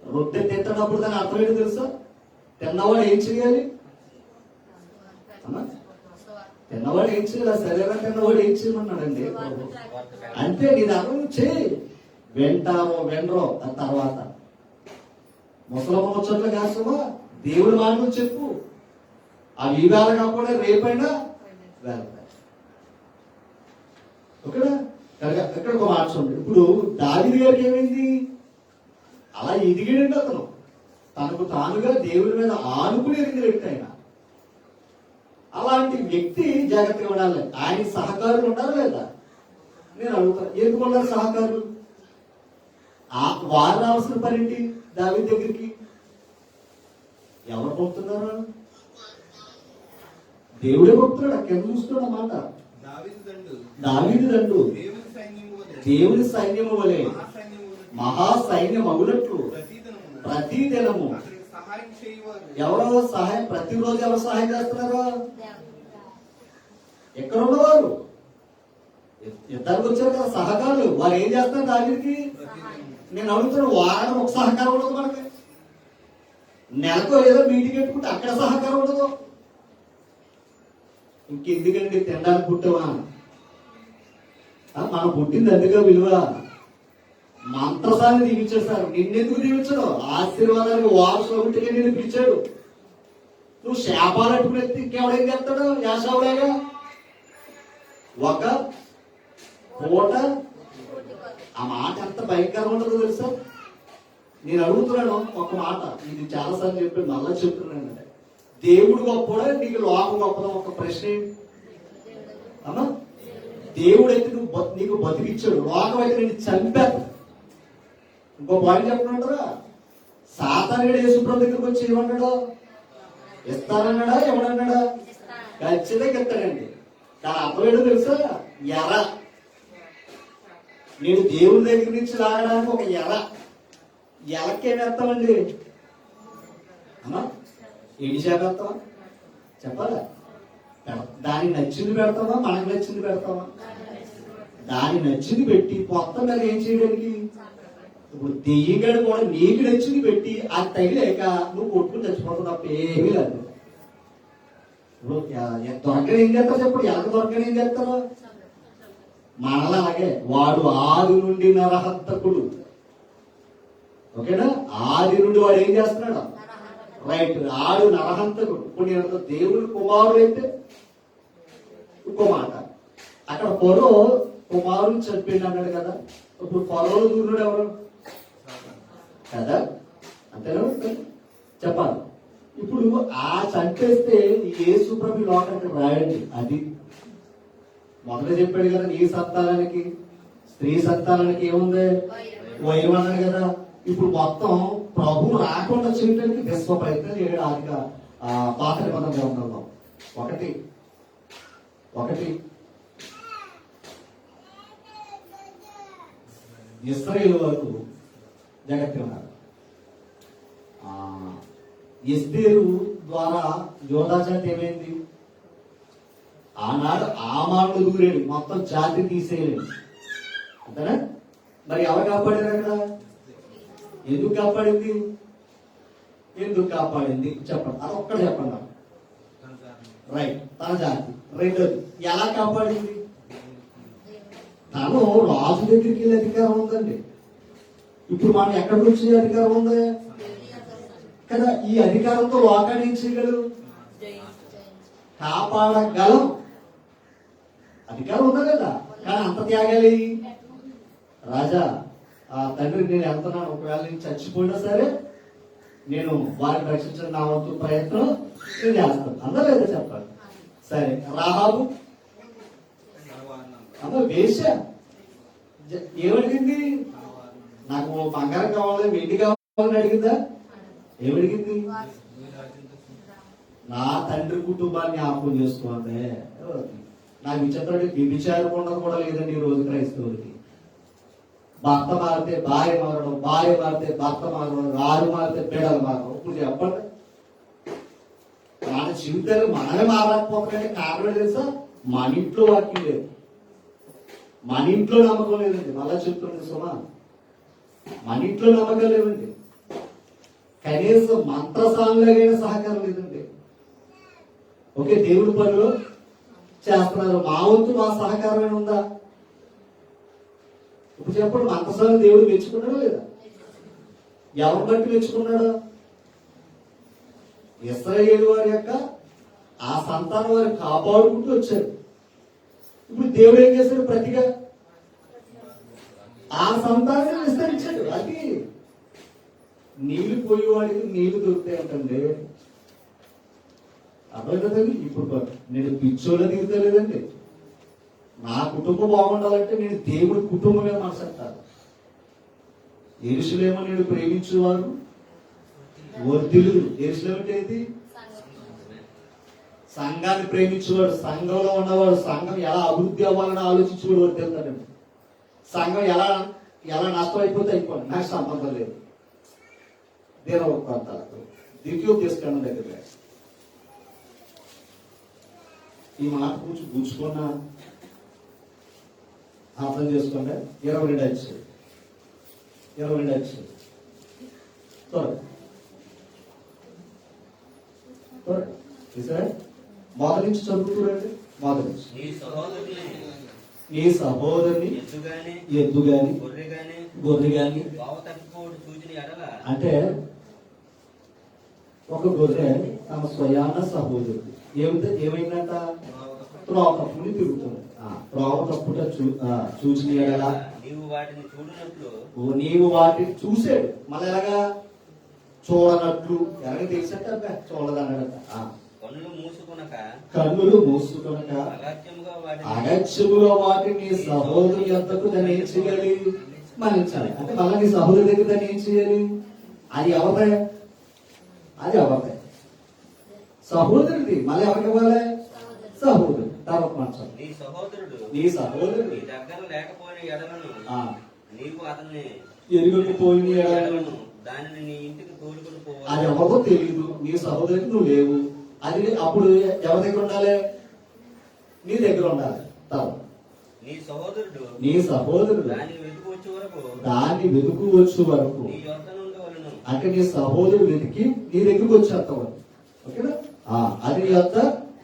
రొట్టె తింటున్నప్పుడు దాని అర్థం ఏంటో తెలుసా? తిన్నవాడు ఏం చేయాలి? తిన్నవాడు ఏం చేయాలి? శరీరం తిన్నవాడు ఏం చేయమన్నాడండి. అంతే, నీ దాని చేయి. వెంటారో వెండ్రో ఆ తర్వాత ముసలమ్మ ముచ్చట్లు కాస్తావా? దేవుడి మాటలు చెప్పు. అవి ఈ వేళ కాకుండా రేపైనా వెళ్తాయి. ఓకేనా? ఎక్కడ ఒక మాట చూడండి. ఇప్పుడు దావీదు గారికి ఏమైంది? అలా ఎదిగాడండి అతను. తనకు తానుగా దేవుడి మీద ఆనుకుని ఎదిగిన వ్యక్తి ఆయన. అలాంటి వ్యక్తి జాగ్రత్తగా ఉండాలి. ఆయన సహకారులు ఉండాలి లేదా? నేను అడుగుతాను, ఎందుకు ఉండాలి సహకారులు? వారు రావాల్సిన పని ఏంటి? దావీదు దగ్గరికి ఎవరు పంపుతున్నారు? దేవుడే పంపుతున్నాడు. కింద చూస్తున్నాడు అన్నమాట. దావీదు దండు దేవుని సైన్యము వలె మహాసైన్యం అగునట్లు ప్రతిదినము. ఎవరో సహాయం? ప్రతిరోజు ఎవరు సహాయం చేస్తున్నారు? ఎక్కడ ఉన్నవారు? యుద్ధానికి వచ్చారు కదా సహకారులు. వారు ఏం చేస్తారు దావీదుకి? నేను అడుగుతున్నాను, వారం ఒక సహకారం ఉండదు మనకి. నెలకు ఏదో మీటింగ్ పెట్టుకుంటే అక్కడ సహకారం ఉండదు. ఇంకెందుకండి తినడానికి పుట్టావా? మనం పుట్టింది అందుకే విలువ. మంత్రసాన్ని దీవించాడు సార్. నిన్నెందుకు దీవించడు? ఆశీర్వాదానికి వారసులు ఒకటిగా నేను పిలిచాడు. నువ్వు శాపాలు అట్టుకుని ఇంకెవడేం చేస్తాడు? యాసావులాగా ఒక పూట. ఆ మాట ఎంత భయంకరంగా ఉంటుందో తెలుసా? నేను అడుగుతున్నాను ఒక మాట, ఇది చాలాసార్లు చెప్పాను, మళ్ళా చెప్తున్నాను. దేవుడు గొప్పడా నీకు లోకం గొప్పదా? ఒక ప్రశ్న అమ్మా. దేవుడు అయితే నీకు బతికిచ్చాడు, లోకం అయితే నేను చంపాను. ఇంకో పాయింట్ చెప్పమంటారా? సాతానుడు యేసుప్రభు దగ్గరికి వచ్చి ఏమన్నాడు? ఇస్తానన్నాడా? ఏమన్నాడా? ఖచ్చితంగా ఇస్తాడండి. కానీ అర్థం ఏంటో తెలుసా? ఎర. నేను దేవుని దగ్గర నుంచి లాగడానికి ఒక ఎలకేమేస్తామండి అమ్మా? ఏడి చేపేస్తామా? చెప్పాలా? దానికి నచ్చింది పెడతామా, మనకు నచ్చింది పెడతామా? దాని నచ్చింది పెట్టి మొత్తం మీద ఏం చేయడానికి? ఇప్పుడు దెయ్యంగాడు కూడా నీకు నచ్చింది పెట్టి అది తగిలేక నువ్వు కొట్టుకుని చచ్చిపోతావు తప్ప ఏమీ లేదు. ఇప్పుడు దొరకని ఏం చేస్తారు చెప్పండి? ఎలా దొరకని ఏం చేస్తారు? మనలా అలాగే వాడు ఆది నుండి నరహంతకుడు. ఓకేనా? ఆది నుండి వాడు ఏం చేస్తున్నాడు? రైట్, ఆడు నరహంతకుడు. ఇప్పుడు నేను దేవుని కుమారుడు అయితే ఇంకో మాట, అక్కడ పొరో కుమారుడు చంపిండు అన్నాడు కదా. ఇప్పుడు పొరలో దూరుడు ఎవరు కదా? అంతేనా? చెప్పాలి. ఇప్పుడు ఆ చంపేస్తే యేసు ప్రభు లోకానికి రాయండి. అది మొదట చెప్పాడు కదా, నీ సంతానానికి స్త్రీ సంతానానికి ఏముంది? వైరం అన్నాడు కదా. ఇప్పుడు మొత్తం ప్రభు రాకుండా చేయడానికి విశ్వ ప్రయత్నం చేయడం ఆదిగా పాత నిబంధన గ్రంథంలో ఒకటి ఇశ్రాయేలు వరకు జగత్తి ఉన్నారు. ఎస్తేరు ద్వారా యోధా జాతి ఏమైంది? ఆనాడు ఆమాను దూరేడు, మొత్తం జాతి తీసేయలేదు. అంతేనా? మరి ఎవరు కాపాడారు అక్కడ? ఎందుకు కాపాడింది? చెప్పండి, అది ఒక్కడ చెప్పండి. రైట్, తన జాతి. రెండోది, ఎలా కాపాడింది? తను రాజు దగ్గరికి వెళ్ళే అధికారం ఉందండి. ఇప్పుడు మనం ఎక్కడికి వచ్చే అధికారం ఉంది కదా? ఈ అధికారంతో లోకాన్ని ఏం చేయగలరు? కాపాడగలం. అధికారం ఉంది కదా, కానీ అంత త్యాగాలి. రాజా, ఆ తండ్రి నేను వెళ్తున్నాను, ఒకవేళ నేను చచ్చిపోయినా సరే నేను వారిని రక్షించిన నా వంతు ప్రయత్నం నేను చేస్తాను. అందరూ లేదా చెప్పాలి. సరే, రాహాబు అందరూ వేసా ఏమడిగింది? నాకు బంగారం కావాలి, వెండి కావాలని అడిగిందా? ఏమడిగింది? నా తండ్రి కుటుంబాన్ని జ్ఞాపకం చేసుకోండి. నాకు విచిత్రం, వ్యభిచారం ఉండదు కూడా లేదండి ఈ రోజు క్రైస్తవులకి. భర్త మారితే భార్య మారడం, భార్య మారితే భర్త మారడం, రారు మారితే బిడ్డలు మారడం. ఇప్పుడు చెప్పండి, మన జీవితాలు మనమే మారకపోతే కారణం తెలుసా? మన ఇంట్లో వాక్యం లేదు, మన ఇంట్లో నమ్మకం లేదండి. మళ్ళా చెప్తుంది సుమా, మన ఇంట్లో నమ్మకం లేదండి. కనీసం మంత్రసానులైన సహకారం లేదండి. ఓకే, దేవుడి పనులు చేస్తున్నారు, మా వంతు మా సహకారమైన ఉందా? ఇప్పుడు చెప్పండి, మంత్రసాలను దేవుడు మెచ్చుకున్నాడా లేదా? ఎవరు బట్టి మెచ్చుకున్నాడు? ఇశ్రాయేలు వారి యొక్క ఆ సంతానం వారిని కాపాడుకుంటూ వచ్చారు. ఇప్పుడు దేవుడు ఏం చేశాడు? ప్రతిగా ఆ సంతానాన్ని విస్తరించాడు. అది నీళ్లు పోయేవాడికి నీళ్లు దొరుకుతాయంటండి. అర్థమవుతుందండి? ఇప్పుడు నేను పిచ్చోళ్ళ దిగుతలేదండి. నా కుటుంబం బాగుండాలంటే నేను దేవుడి కుటుంబమే మనసంటాను. యెరూషలేము నేను ప్రేమించేవారు వర్ధిల్లుదు. యెరూషలేము అంటే ఏంటి? సంఘాన్ని ప్రేమించేవాడు, సంఘంలో ఉన్నవాడు, సంఘం ఎలా అభివృద్ధి అవ్వాలని ఆలోచించేవాడు వర్ధిల్తాడండి. సంఘం ఎలా నష్టం అయిపోతే అయిపోండి, నాకు సంబంధం లేదు. నేను ఒక ద్వితీయ తీసుకున్న దగ్గర ఈ మాట కూర్చు కూర్చుకున్నా అర్థం చేసుకోండి. 22 వచ్చి మొదటి నుంచి చదువుతురండి. మొదటి నుంచి నీ సహోదరుని ఎద్దు గాని గొర్రె గాని అంటే ఒక గొర్రె తమ స్వయాన సహోదరుడు ఏమైందంట? త్రోవ తప్పుని తిరుగుతుంది. త్రోవ తప్పుట చూసిన ఎడల నీవు వాటిని చూసాడు. మళ్ళీ ఎలాగా? చూడనట్లు. ఎలాగ తెలిసట? చూడదన్నాడట. కన్నులు మూసుకొనక అగత్యముగా వాటిని సహోదరు ఎంతకు దాన్ని ఏం చేయాలి? మన్నించాలి. అంటే మళ్ళీ నీ సహోదరు దగ్గర దాన్ని ఏం చేయాలి? అది ఎవరిదే? సహోదరుడి. మళ్ళీ ఎవరికి ఇవ్వాలి? సహోదరుడు. తర్వాత మాట నీ సహోదరుడు నీ సహోదరుడు నీ దగ్గర లేకపోయిన ఎడలను ఆ, నీవు అతన్ని ఎరుగకపోయిన ఎడలను ఎడలను దానిని నీ ఇంటికి తోలుకొని అది పోవాలి. ఎవరికో తెలియదు. నీ సహోదరికి నువ్వు లేవు. అది అప్పుడు ఎవరి దగ్గర ఉండాలి? నీ దగ్గర ఉండాలి. తర్వాత నీ సహోదరుడు నీ సహోదరుడు దానిని వెతుకు వచ్చే వరకు దాన్ని వెతుకు వచ్చు వరకు, నీ యొద్ద నుండి వలన అంటే నీ సహోదరుడు వెతికి నీ దగ్గరకు వచ్చేస్తావు. ఓకేనా? అది నీ వద్ద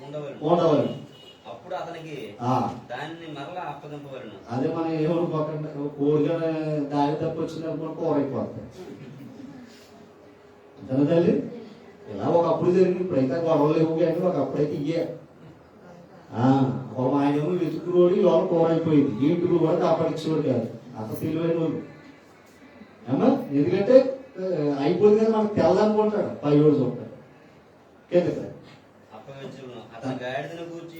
ఉండవలను. ఉండవాలి. అప్పుడు అతనికి ఆ, దానిని మరలా అప్పగింపవలను. అదే మనం ఏమనుకోకుండా కోరిగా దారి తప్ప వచ్చినప్పుడు కూర అయిపోతాయి. అంతేనా తల్లి? ఇలా ఒకప్పుడు జరిగింది. ఇప్పుడైతే గొడవలు లేవు కానీ ఒకప్పుడైతే ఇయ్యే. ఒక ఆయన వెతుకురోడి లోపల కూర అయిపోయింది. ఇంటికి కూడా కాపాడించేవాడు కాదు. అంత తెలివైన వాళ్ళు. ఏమా? ఎందుకంటే అయిపోయింది కదా మనకు తెల్లనుకుంటాడు. 5 రోజులు ఉంటాడు కిందకి. అప్పగించును. అతని గాడిదను గూర్చి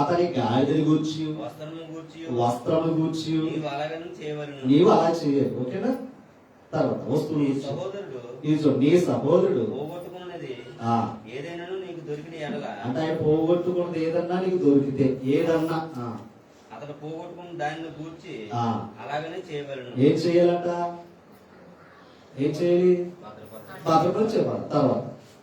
అతని గాడిదని గూర్చి వస్త్రము గూర్చి వస్త్రము గూర్చి నీవు అలాగని చేయవలను. నీవు అలా చేయాలి. ఓకేనా? తర్వాత వస్తువులు నీ గూర్చి. సహోదరుడు ఇది చూడు, నీ సహోదరుడు పోగొట్టుకున్నది ఆ, ఏదైనాను నీకు దొరికిన ఎడల అంటే ఆయన పోగొట్టుకున్నది ఏదన్నా నీకు దొరికితే ఏదన్నా అతడు పోగొట్టుకున్న దానిని గూర్చి ఆ. అలాగనే చేయవలను. ఏం చేయాలంట? ఏం చేయాలి? భద్రపరిచేవాడు. తర్వాత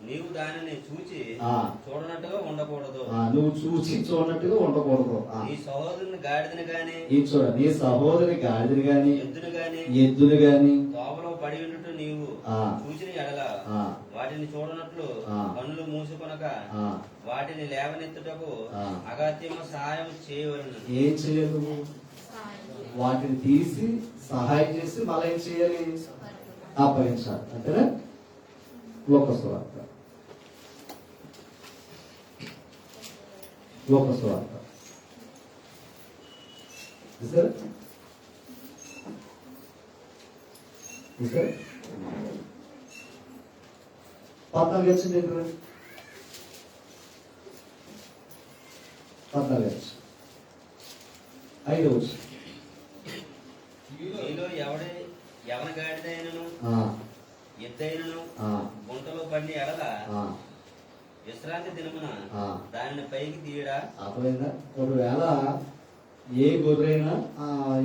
నీవు దానిని చూచి ఆ. చూడనట్టుగా ఉండకూడదు. నువ్వు చూసి చూడనట్టుగా ఉండకూడదు. నీ సహోదరుని గాడిదని గాని ఇది చూడ, నీ సహోదరి గాడిదని గాని ఎద్దును గాని ఎద్దును గాని తోవలో పడి ఉండుట నీవు ఆ. చూచిన ఎడల ఆ. వాటిని చూడనట్లు ఆ. కన్నులు మూసుకొనక ఆ, వాటిని లేవనెత్తుటకు ఆ. అగత్యము సహాయం చేయవలను. ఏం చేయాలి నువ్వు? వాటిని తీసి సహాయం చేసి మళ్ళీ ఏం చేయాలి? అప్పగించాలి. అంతేనా? లోకస్వార్త లోకస్వార్త చూసారా? చూసారా? 14 వచ్చింది. 14 వచ్చి 5 వచ్చి మీలో ఎవరి గాడిదైనను ఎద్దైనను గుంటలో పడిన ఎడల విశ్రాంతి దినమున దానిని పైకి తీయడా? అర్థమైందా? ఒకవేళ ఏ గొర్రెైనా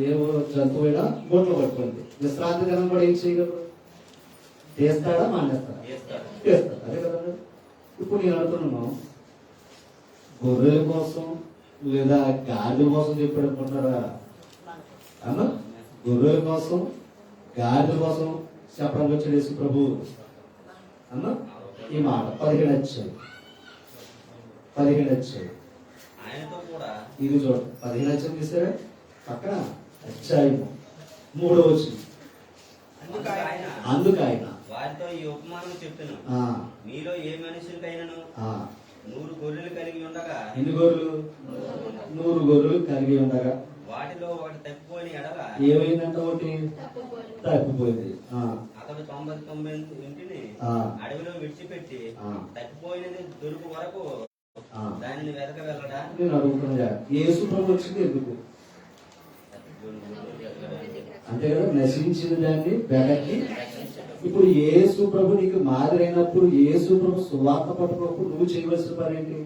ఏ జంతువైనా గుంటలో పట్టుకుంది, విశ్రాంతి దినం కూడా ఏం చేయగలరు? చేస్తాడా? మానేస్తాడా? చేస్తాడు. చేస్తాడు. అదే కదా. ఇప్పుడు నేను అడుగుతున్నాను, గొర్రెల కోసం లేదా గాడిద కోసం చెప్పాడు అనుకుంటారా? అమ్మా, గొర్రెల కోసం గాడిద కోసం చెప్పడానికి వచ్చాడు యేసు ప్రభు. అమ్మా, ఈ మాట 17 వచ్చాయి. 17 వచ్చాయి. ఆయనతో కూడా ఇది చూడ 15 వచ్చాయి. తీసారా? పక్కన అధ్యాయం 3 వచ్చింది. అందుకు ఆయన వారితో ఈ ఉపమానం చెప్పాను. మీలో ఏ మనుషులకైనను 100 గొర్రెలు కలిగి ఉండగా ఎన్ని గొర్రెలు? 100 గొర్రెలు కలిగి ఉండగా వాటిలో ఒకటి తప్పిపోయిన ఎడల ఏమైందంట? ఒకటి తప్పిపోయింది. అతడు 99 ఇంటిని అడవిలో విడిచిపెట్టి తప్పిపోయినది దొరుకు వరకు దానిని వెతక వెళ్ళడా? నేను అడుగుతున్నా, యేసు ప్రభు వచ్చింది ఎందుకు? అంతే కదా, నశించిన దాన్ని వెనక్కి. ఇప్పుడు యేసు ప్రభు నీకు మాదిరైనప్పుడు, యేసు ప్రభు సువార్త పట్టుకున్నప్పుడు నువ్వు చేయవలసిన పని ఏంటి?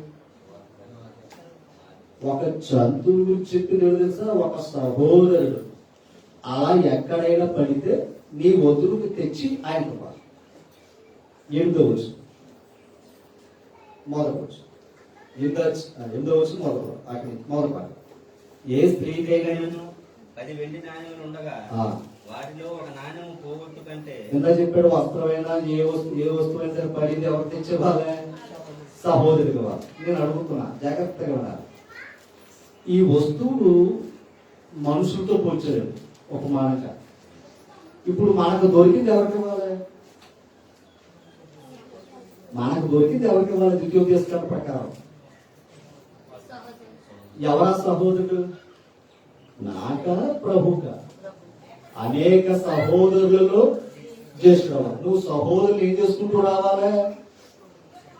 ఒక జంతువు గురించి చెప్పిన తెలుసా? ఒక సహోదరుడు అలా ఎక్కడైనా పడితే నీ వదులుకు తెచ్చి ఆయనకు ఇవ్వాలి. 8వ వచనం మొదలువచ్చు. 8వ వచనం మొదలు అక్కడి మొదలు పాట. ఏ స్త్రీకైనా 10 వెండి నాణ్యములు ఉండగా వాటిలో ఒక నాణ్యము పోగొట్టు కంటే ఎంత చెప్పాడు? వస్త్రమైనా ఏ వస్తువైనా సరే పడింది ఎవరు తెచ్చేవాళ్ళే? సహోదరుడు వాళ్ళు. నేను అడుగుతున్నా, జాగ్రత్తగా ఉండాలి. ఈ వస్తువులు మనుషులతో పోల్చారు ఒక మానక. ఇప్పుడు మనకు దొరికింది ఎవరికి ఇవ్వాలి? మనకు దొరికింది ఎవరికి ఇవ్వాలి? ద్వితీయోపదేశకాండ ప్రకారం ఎవరా సహోదరుడు? నాక ప్రభుక. అనేక సహోదరులలో జ్యేష్ఠుడు. నువ్వు సహోదరులు ఏం చేసుకుంటూ రావాలా?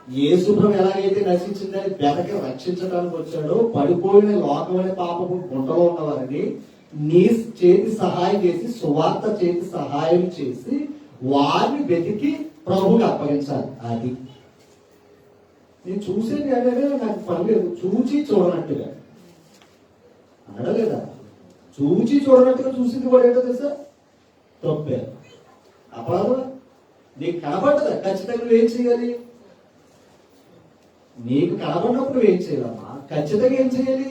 యేసుప్రభు ఎలాగైతే నశించిందని వెతకి రక్షించడానికి వచ్చాడో, పడిపోయిన లోకమైన పాపపు గుంటలో ఉన్నవారిని నీ చేతి సహాయం చేసి, సువార్త చేతి సహాయం చేసి వారిని వెతికి ప్రభువుకి అప్పగించాలి. అది నేను చూసేది అంటే నాకు పని లేదు, చూచి చూడనట్టుగా అనడా లేదా? చూచి చూడనట్టుగా చూసింది కూడా ఏంటో తెలుసా? తప్పే, అపరాధం. నీకు కనబడ్డదా? ఖచ్చితంగా నువ్వేం చేయాలి? నీకు కనబడినప్పుడు నువ్వేం చేయాలమ్మా? ఖచ్చితంగా ఏం చేయాలి?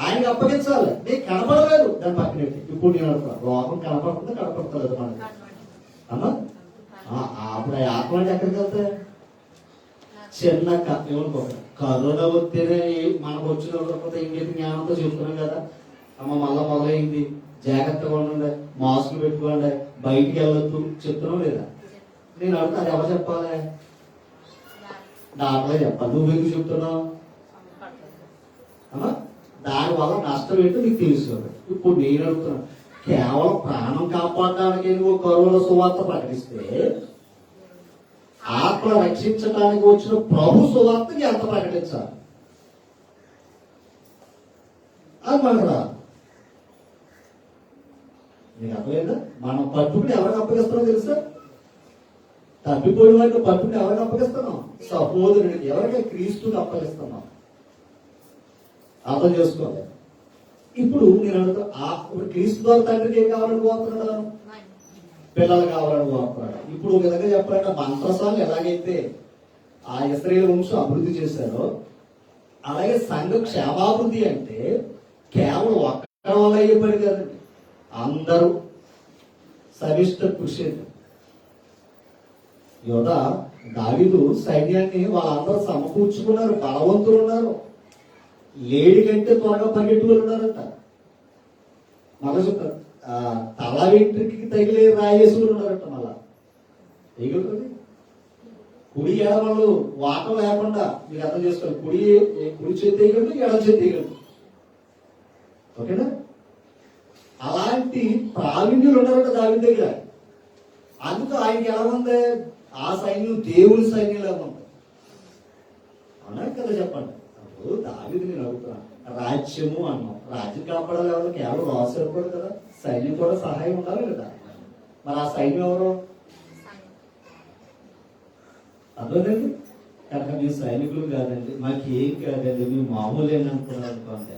ఆయనకి అప్పగించాలి. నీకు కనపడలేదు, దాని పక్కన ఇప్పుడు నేను లోకం కనపడుతుందా కనపడతలేదు మనకి అమ్మా? అప్పుడు ఆ ఆత్మ అంటే ఎక్కడికి వెళ్తాయి? చిన్న ఏమనుకోక కరోనా వస్తేనే మనకు వచ్చిన లేకపోతే ఇంకేది జ్ఞానంతో చెప్తున్నాం కదా, అమ్మ మళ్ళా మొదలైంది, జాగ్రత్తగా ఉండండి, మాస్కులు పెట్టుకోండి, బయటికి వెళ్ళొద్దు చెప్తున్నాం లేదా? నేను అడుగుతా, అది ఎవరు చెప్పాలి? డాక్టరే చెప్పాలి. నువ్వెందుకు చెప్తున్నావు అమ్మా? దానివల్ల నష్టం ఏంటో నీకు తెలుసు. ఇప్పుడు నేను అడుగుతున్నాను, కేవలం ప్రాణం కాపాడడానికి నువ్వు కరోనా సువార్త ప్రకటిస్తే ఆత్మ రక్షించడానికి వచ్చిన ప్రభు సువార్తకి ఎంత ప్రకటించాలి? అది మనకు రాదు. నీకు అర్థమైందా? మనం పట్టుకుని ఎవరికి అప్పగిస్తున్నాం తెలుసా? తప్పిపోయిన వాటిని పట్టుకుని ఎవరికి అప్పగిస్తున్నాం? సహోదరుడికి, ఎవరికి? క్రీస్తుకి అప్పగిస్తున్నాం. అర్థం చేసుకోవాలి. ఇప్పుడు నేను అడుగుతా, ఇప్పుడు క్రీస్తు ద్వారా తండ్రికి ఏం కావాలని కోరుతున్నాడు? పిల్లలు కావాలని కోరుతున్నాడు. ఇప్పుడు ఒక విధంగా చెప్పాలంటే మంత్రసాలు ఎలాగైతే ఆ ఇశ్రాయేలు వంశం అభివృద్ధి చేశారో, అలాగే సంఘ క్షేమాభివృద్ధి అంటే కేవలం ఒక్కడి వల్ల అయ్యే పని కాదండి, అందరూ సమిష్ట కృషి. యోధ దావీదు సైన్యాన్ని వాళ్ళందరూ సమకూర్చుకున్నారు, బలవంతులు ఉన్నారు, లేడి కంటే త్వరగా పరిగెట్టుకుని ఉన్నారంట. మళ్ళా చెప్తారు, తల వెంట్రుకి తగిలే రాయేసుకుని ఉన్నారంట. మళ్ళా వేయగలుగుతుంది. కుడి ఎడమలు వాటం లేకుండా మీరు అర్థం చేసుకోవాలి. కుడి చేతి వేయగలదు, ఎడమ చేతి వేయగలదు. ఓకేనా? అలాంటి ప్రావీణ్యులు ఉన్నారంట దావీదు దగ్గర. అందుకు ఆయనకి ఎలా ఉంది? ఆ సైన్యం దేవుని సైన్యంలాగా ఉంది. అన్నారు కదా, చెప్పండి. అప్పుడు దావీదు నేను అడుగుతున్నాను, రాజ్యము అన్నాం, రాజ్యం కాపాడాలి ఎవరు? కేవలం రాసు సరిపోదు కదా, సైన్యం కూడా సహాయం ఉండాలి కదా. మరి ఆ సైన్యం ఎవరు? అర్థండి. కనుక మీ సైనికులు కాదండి, మాకు ఏం కాదండి, మీ మామూలు ఏమనుకున్నారు అనుకోండి.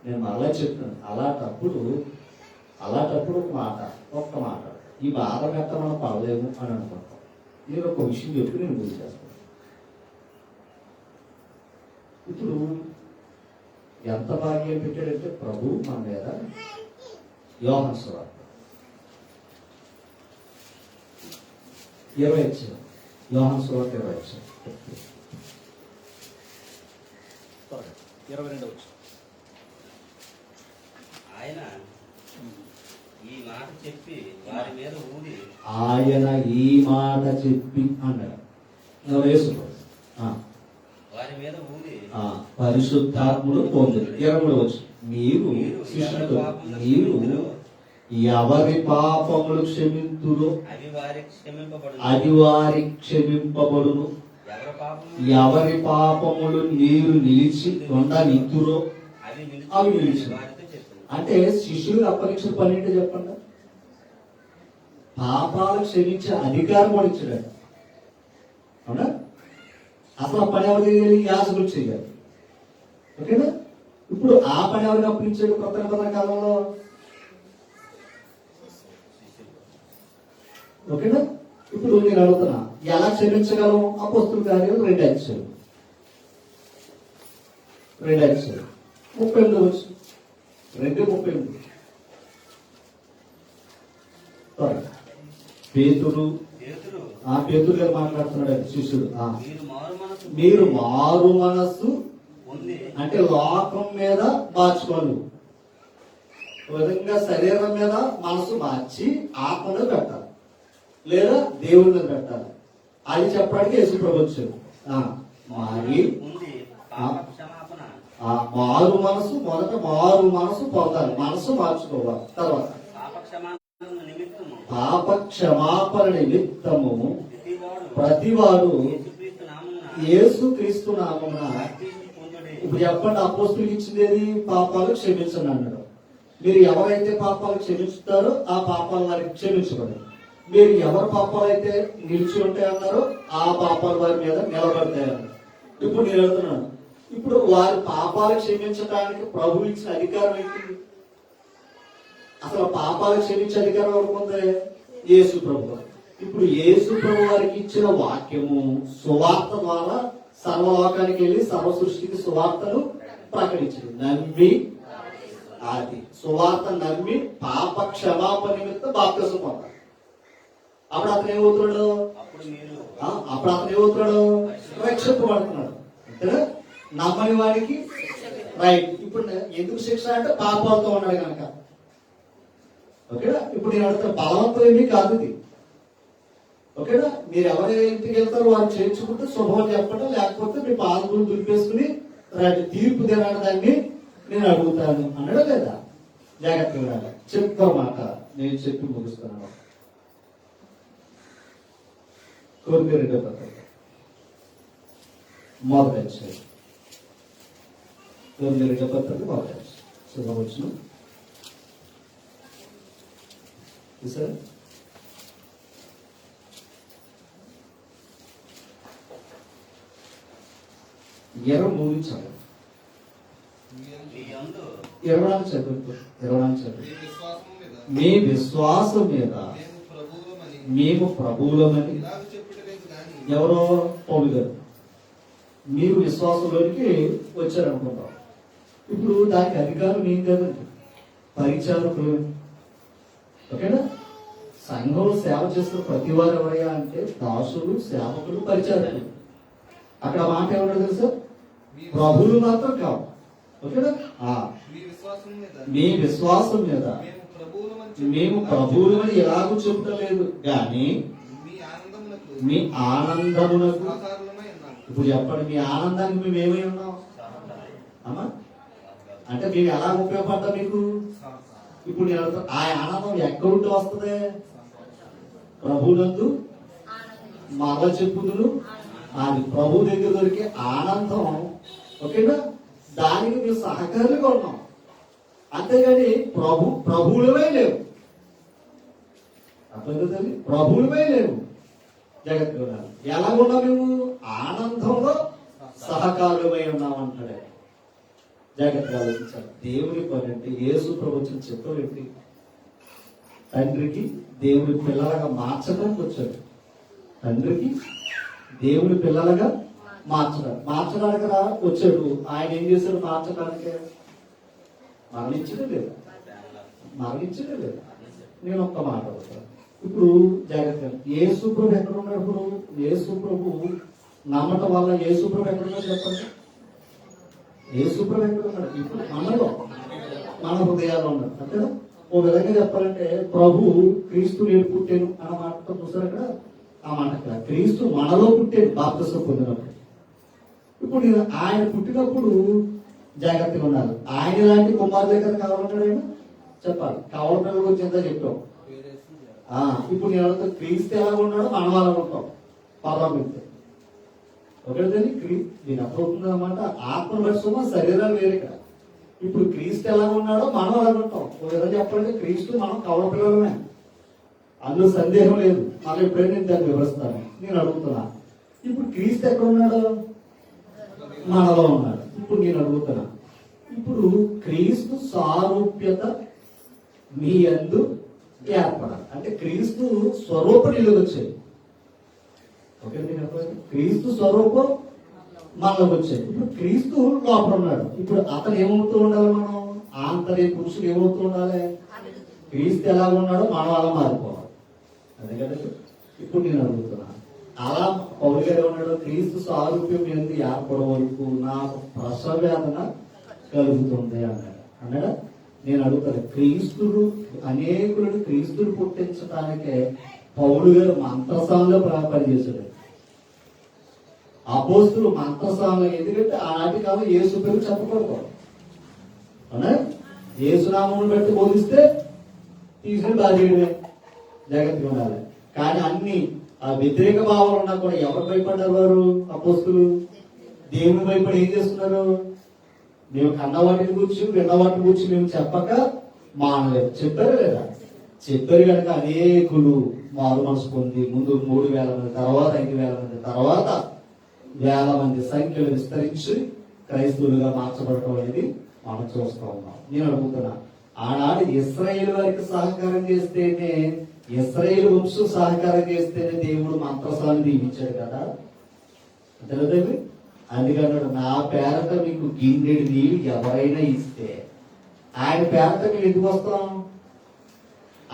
నేను మరలా చెప్తున్నాను, అలాంటప్పుడు ఒక్క మాట, ఈ బాధ గట్ట మనం పడలేము అని అనుకుంటాం. నేను ఒక విషయం చెప్పి నేను గుర్తు చేస్తాను. ఇప్పుడు ఎంత భాగ్యం పెట్టాడంటే ప్రభు మన మీద. యోహాను సువార్త 20 యోహాను సువార్త 22 ఆయన ఈ మాట చెప్పి వారి మీద ఊది అన్నాడు యేసు. వారి మీద ఊది పరిశుద్ధాత్ముడు పొందుడు. 23 మీరు శిష్యులు, మీరు ఎవరి పాపములు క్షమింతురో అది వారి క్షమింపబడును, ఎవరి పాపములు మీరు నిలిచి ఉండనిద్దురో అవి నిలిచి. అంటే శిష్యులకు అప్పగించిన పని ఏంటో చెప్పండి? పాపాలు క్షమించే అధికారం కూడా ఇచ్చాడు. అవునా? అసలు ఆ పని ఎవరు చేయాలి? యాజకులు చేయాలి. ఓకేనా? ఇప్పుడు ఆ పని ఎవరికి అప్పగించాడు కొత్త నిబంధన కాలంలో? ఓకేనా? ఇప్పుడు నేను అడుగుతున్నా, ఎలా క్షమించగలం? అపోస్తుల కార్యాలు 2 అధ్యాయాలు 38 2:38. పేతురు గారు మాట్లాడుతున్నాడు శిష్యుడు. మీరు మారు మనస్సు అంటే లోకం మీద మార్చుకోండి. ఒక విధంగా శరీరం మీద మనసు మార్చి ఆత్మ మీద పెట్టాలి, లేదా దేవుడి మీద పెట్టాలి. అది చెప్పడానికి యేసు ప్రభు వచ్చాడు. మారు మనసు, మొదట మారు మనసు పొందాలి, మనసు మార్చుకోవాలి. తర్వాత పాప క్షమాపణ నిమిత్తము ప్రతివాడు యేసు క్రీస్తు నామమున. ఇప్పుడు చెప్పండి, అపోస్తులకు ఇచ్చింది పాపాలు క్షమించండి అన్నాడు. మీరు ఎవరైతే పాపాలు క్షమిస్తారో ఆ పాపాలు వారికి క్షమించబడి, మీరు ఎవరి పాపాలు అయితే నిలిచి ఉంటాయన్నారో ఆ పాపాలు వారి మీద నిలబడతాయన్నారు. ఇప్పుడు నేను వెళ్తున్నాను. ఇప్పుడు వారి పాపాలు క్షమించడానికి ప్రభు ఇచ్చిన అధికారం ఏంటి? అసలు పాపాలు క్షమించే అధికారం ఎవరికి ఉంది? యేసు ప్రభు. ఇప్పుడు యేసు ప్రభు వారికి ఇచ్చిన వాక్యము సువార్త ద్వారా సర్వలోకానికి వెళ్ళి సర్వ సృష్టికి సువార్తను ప్రకటించింది. నమ్మి అది సువార్త నమ్మి పాప క్షమాపణ నిమిత్తం బాప్తిసం పొందాలి. అప్పుడు అతను ఏమవుతున్నాడు? అప్పుడు అతను ఏమవుతున్నాడు? రక్షింపబడుతున్నాడు. అంతేనా? నమ్మని వాడికి రైట్. ఇప్పుడు ఎందుకు శిక్ష అంటే పాపాలతో ఉన్నాడు కనుక. ఓకేనా? ఇప్పుడు నేను అడుగుతాను, బలవంతం ఏమీ కాదు ఇది. ఓకేనా? మీరు ఎవరి ఇంటికి వెళ్తారో వారు చేర్చుకుంటే శుభం చెప్పడం, లేకపోతే మీ పాదములు దులిపేసుకుని తీర్పు తినడాన్ని నేను అడుగుతాను అన్నాడు లేదా? జాగ్రత్తగా చెప్తా మాట నేను చెప్పి ముగిస్తున్నాను. కొరింథీ 2వ పత్రిక మొదటి అధ్యాయం. కొరింథీ 2వ పత్రిక మొదటి అధ్యాయం. శుభవచనం సార్. ఇరవై మూడు చదువు. 24 చదువు. మీ విశ్వాసము మీద మీ విశ్వాసం మీద మేము ప్రభువులమని ఇలాగ చెప్పుటలేదు గాని ఎవరో పౌలు గారు మీరు విశ్వాసంలోనికి వచ్చారనుకుంటాం. ఇప్పుడు దానికి అధికారం ఏం కదండి, పరిచారకులు. ఓకేనా? సంఘంలో సేవ చేస్తున్న ప్రతి వారు ఎవరయ్యా అంటే దాసులు, సేవకులు, పరిచారకులు. అక్కడ మాట ఏమన్నా తెలుసా? ప్రభువులు మాత్రం కావు. ఓకేనా? మీ విశ్వాసము మీద మీ విశ్వాసం మీద మేము ప్రభువులని ఎలాగూ చెబుతలేదు కానీ మీ ఆనందమునకు. ఇప్పుడు చెప్పండి, మీ ఆనందానికి మేము ఏమై ఉన్నాం అమ్మా? అంటే మేము ఎలా ఉపయోగపడ్డా మీకు? ఇప్పుడు నేను అడుగుతా, ఆ ఆనందం ఎక్కడుంటే వస్తుంది? ప్రభువునందు మరల చెప్పుదును అది ప్రభు దగ్గర దొరికే ఆనందం. ఓకేనా? దానికి మేము సహకారులుగా ఉన్నాం, అంతేగాని ప్రభువులమే లేవు. అర్థం ప్రభువులమే లేవు. జగత్తుగా ఎలా ఉన్నాం మేము? ఆనందంలో సహకారులమై ఉన్నాం అంటాడే. జాగ్రత్తగా ఆలోచించాలి. దేవుని పని అంటే యేసు ప్రభుత్వం చిత్తం ఏంటి? తండ్రికి దేవుని పిల్లలుగా మార్చడానికి వచ్చాడు. తండ్రికి దేవుని పిల్లలుగా మార్చడానికి వచ్చాడు. ఆయన ఏం చేశాడు? మార్చడానికి మరణించడం లేదు. నేను ఒక్క మాట అవుతాను. ఇప్పుడు జాగ్రత్త, యేసు ప్రభు ఎక్కడ ఉన్నాడు? ఇప్పుడు యేసు ప్రభు నమ్మటం వల్ల యేసు ప్రభు ఎక్కడ ఉన్నాడు చెప్పండి? యేసు ప్రభు ఎక్కడ ఉన్నాడు? ఇప్పుడు మనలో, మన హృదయాల్లో ఉన్నాడు. అంతేనా? ఓ విధంగా చెప్పాలంటే ప్రభు క్రీస్తు నేను పుట్టాను అన్న మాటతో చూసారు అక్కడ. ఆ మాట క్రీస్తు మనలో పుట్టాడు బాప్తిసం పొందినప్పుడు. ఇప్పుడు ఆయన పుట్టినప్పుడు జాగ్రత్తగా ఉండాలి. ఆయన లాంటి కుమారు దగ్గర కావాలంటాడు. ఆయన చెప్పాలి. కావాలి పిల్లలు వచ్చి ఎంత చెప్పాం. ఇప్పుడు నేను అడుగుతా, క్రీస్తు ఎలా ఉన్నాడో మనం అలా ఉంటాం. పర్వాలేదు. ఒకటి దీని అర్థమవుతుంది అన్నమాట. ఆత్మ నడుస్తున్నా శరీరాలు వేరే కదా. ఇప్పుడు క్రీస్తు ఎలా ఉన్నాడో మనం అలా ఉంటాం. ఒక విధంగా చెప్పాలంటే క్రీస్తు మనం కవల పిల్లలమే, అందులో సందేహం లేదు. మనం ఎప్పుడైనా నేను దాన్ని వివరిస్తాను. నేను అడుగుతున్నా, ఇప్పుడు క్రీస్తు ఎక్కడ ఉన్నాడు? మనలో ఉన్నాడు. ఇప్పుడు నేను అడుగుతున్నా, ఇప్పుడు క్రీస్తు సారూప్యత మీ యందు ఏర్పడాలి అంటే క్రీస్తు స్వరూపం నీళ్ళు వచ్చాయి. ఓకే, క్రీస్తు స్వరూపం మనలోకి వచ్చాయి. ఇప్పుడు క్రీస్తు లోపల ఉన్నాడు. ఇప్పుడు అతను ఏమవుతూ ఉండాలి? మనం ఆంతర్య పురుషులు ఏమవుతూ ఉండాలి? క్రీస్తు ఎలా ఉన్నాడో మనం అలా మారిపోవాలి. అదే కదండి. ఇప్పుడు నేను అడుగుతున్నా, అలా పౌలు గారు ఉన్నాడు, క్రీస్తు సారూప్యం ఎందుకు ఏర్పడే వరకు నాకు ప్రసవ వేదన కలుగుతుంది అన్నాడా? నేను అడుగుతాను, క్రీస్తుడు అనేకులను క్రీస్తుడు పుట్టించడానికే పౌలు గారు మంత్రసాలలో పనిచేశాడు. అపోస్తులు మంత్రసాలలో, ఎందుకంటే ఆనాటి కాలం యేసు పేరు చెప్పకూడదు. అవునా? యేసునామమును బట్టి బోధిస్తే తీసుకుని బాధ్యమే, జాగ్రత్తగా ఉండాలి. కానీ అన్ని ఆ వ్యతిరేక భావాలు ఉన్నా కూడా ఎవరు భయపడ్డారు? వారు అపోస్తులు దేవుని భయపడి ఏం చేస్తున్నారు? మేము కన్న వాటిని గురించి విన్న వాటిని గురించి మేము చెప్పక మానలేదు. చెప్పారు లేదా? చెప్పారు కనుక అనేకులు మారు మనసు పొంది ముందు 3,000 మంది, తర్వాత 5,000 మంది, తర్వాత వేల మంది సంఖ్యలు విస్తరించి క్రైస్తవులుగా మార్చబడటం అనేది మనం చూస్తూ ఉన్నాం. నేను అడుగుతున్నా, ఆనాడు ఇశ్రాయేలు వారికి సహకారం చేస్తేనే, ఇశ్రాయేలు వంశం సహకారం చేస్తేనే దేవుడు మంత్రసాన్ని దీవించాడు కదా. అంతే. అందుకన్నాడు, నా పేరట మీకు గిన్నెడు నీళ్ళు ఎవరైనా ఇస్తే, ఆయన పేరట మేము ఎందుకు వస్తాం?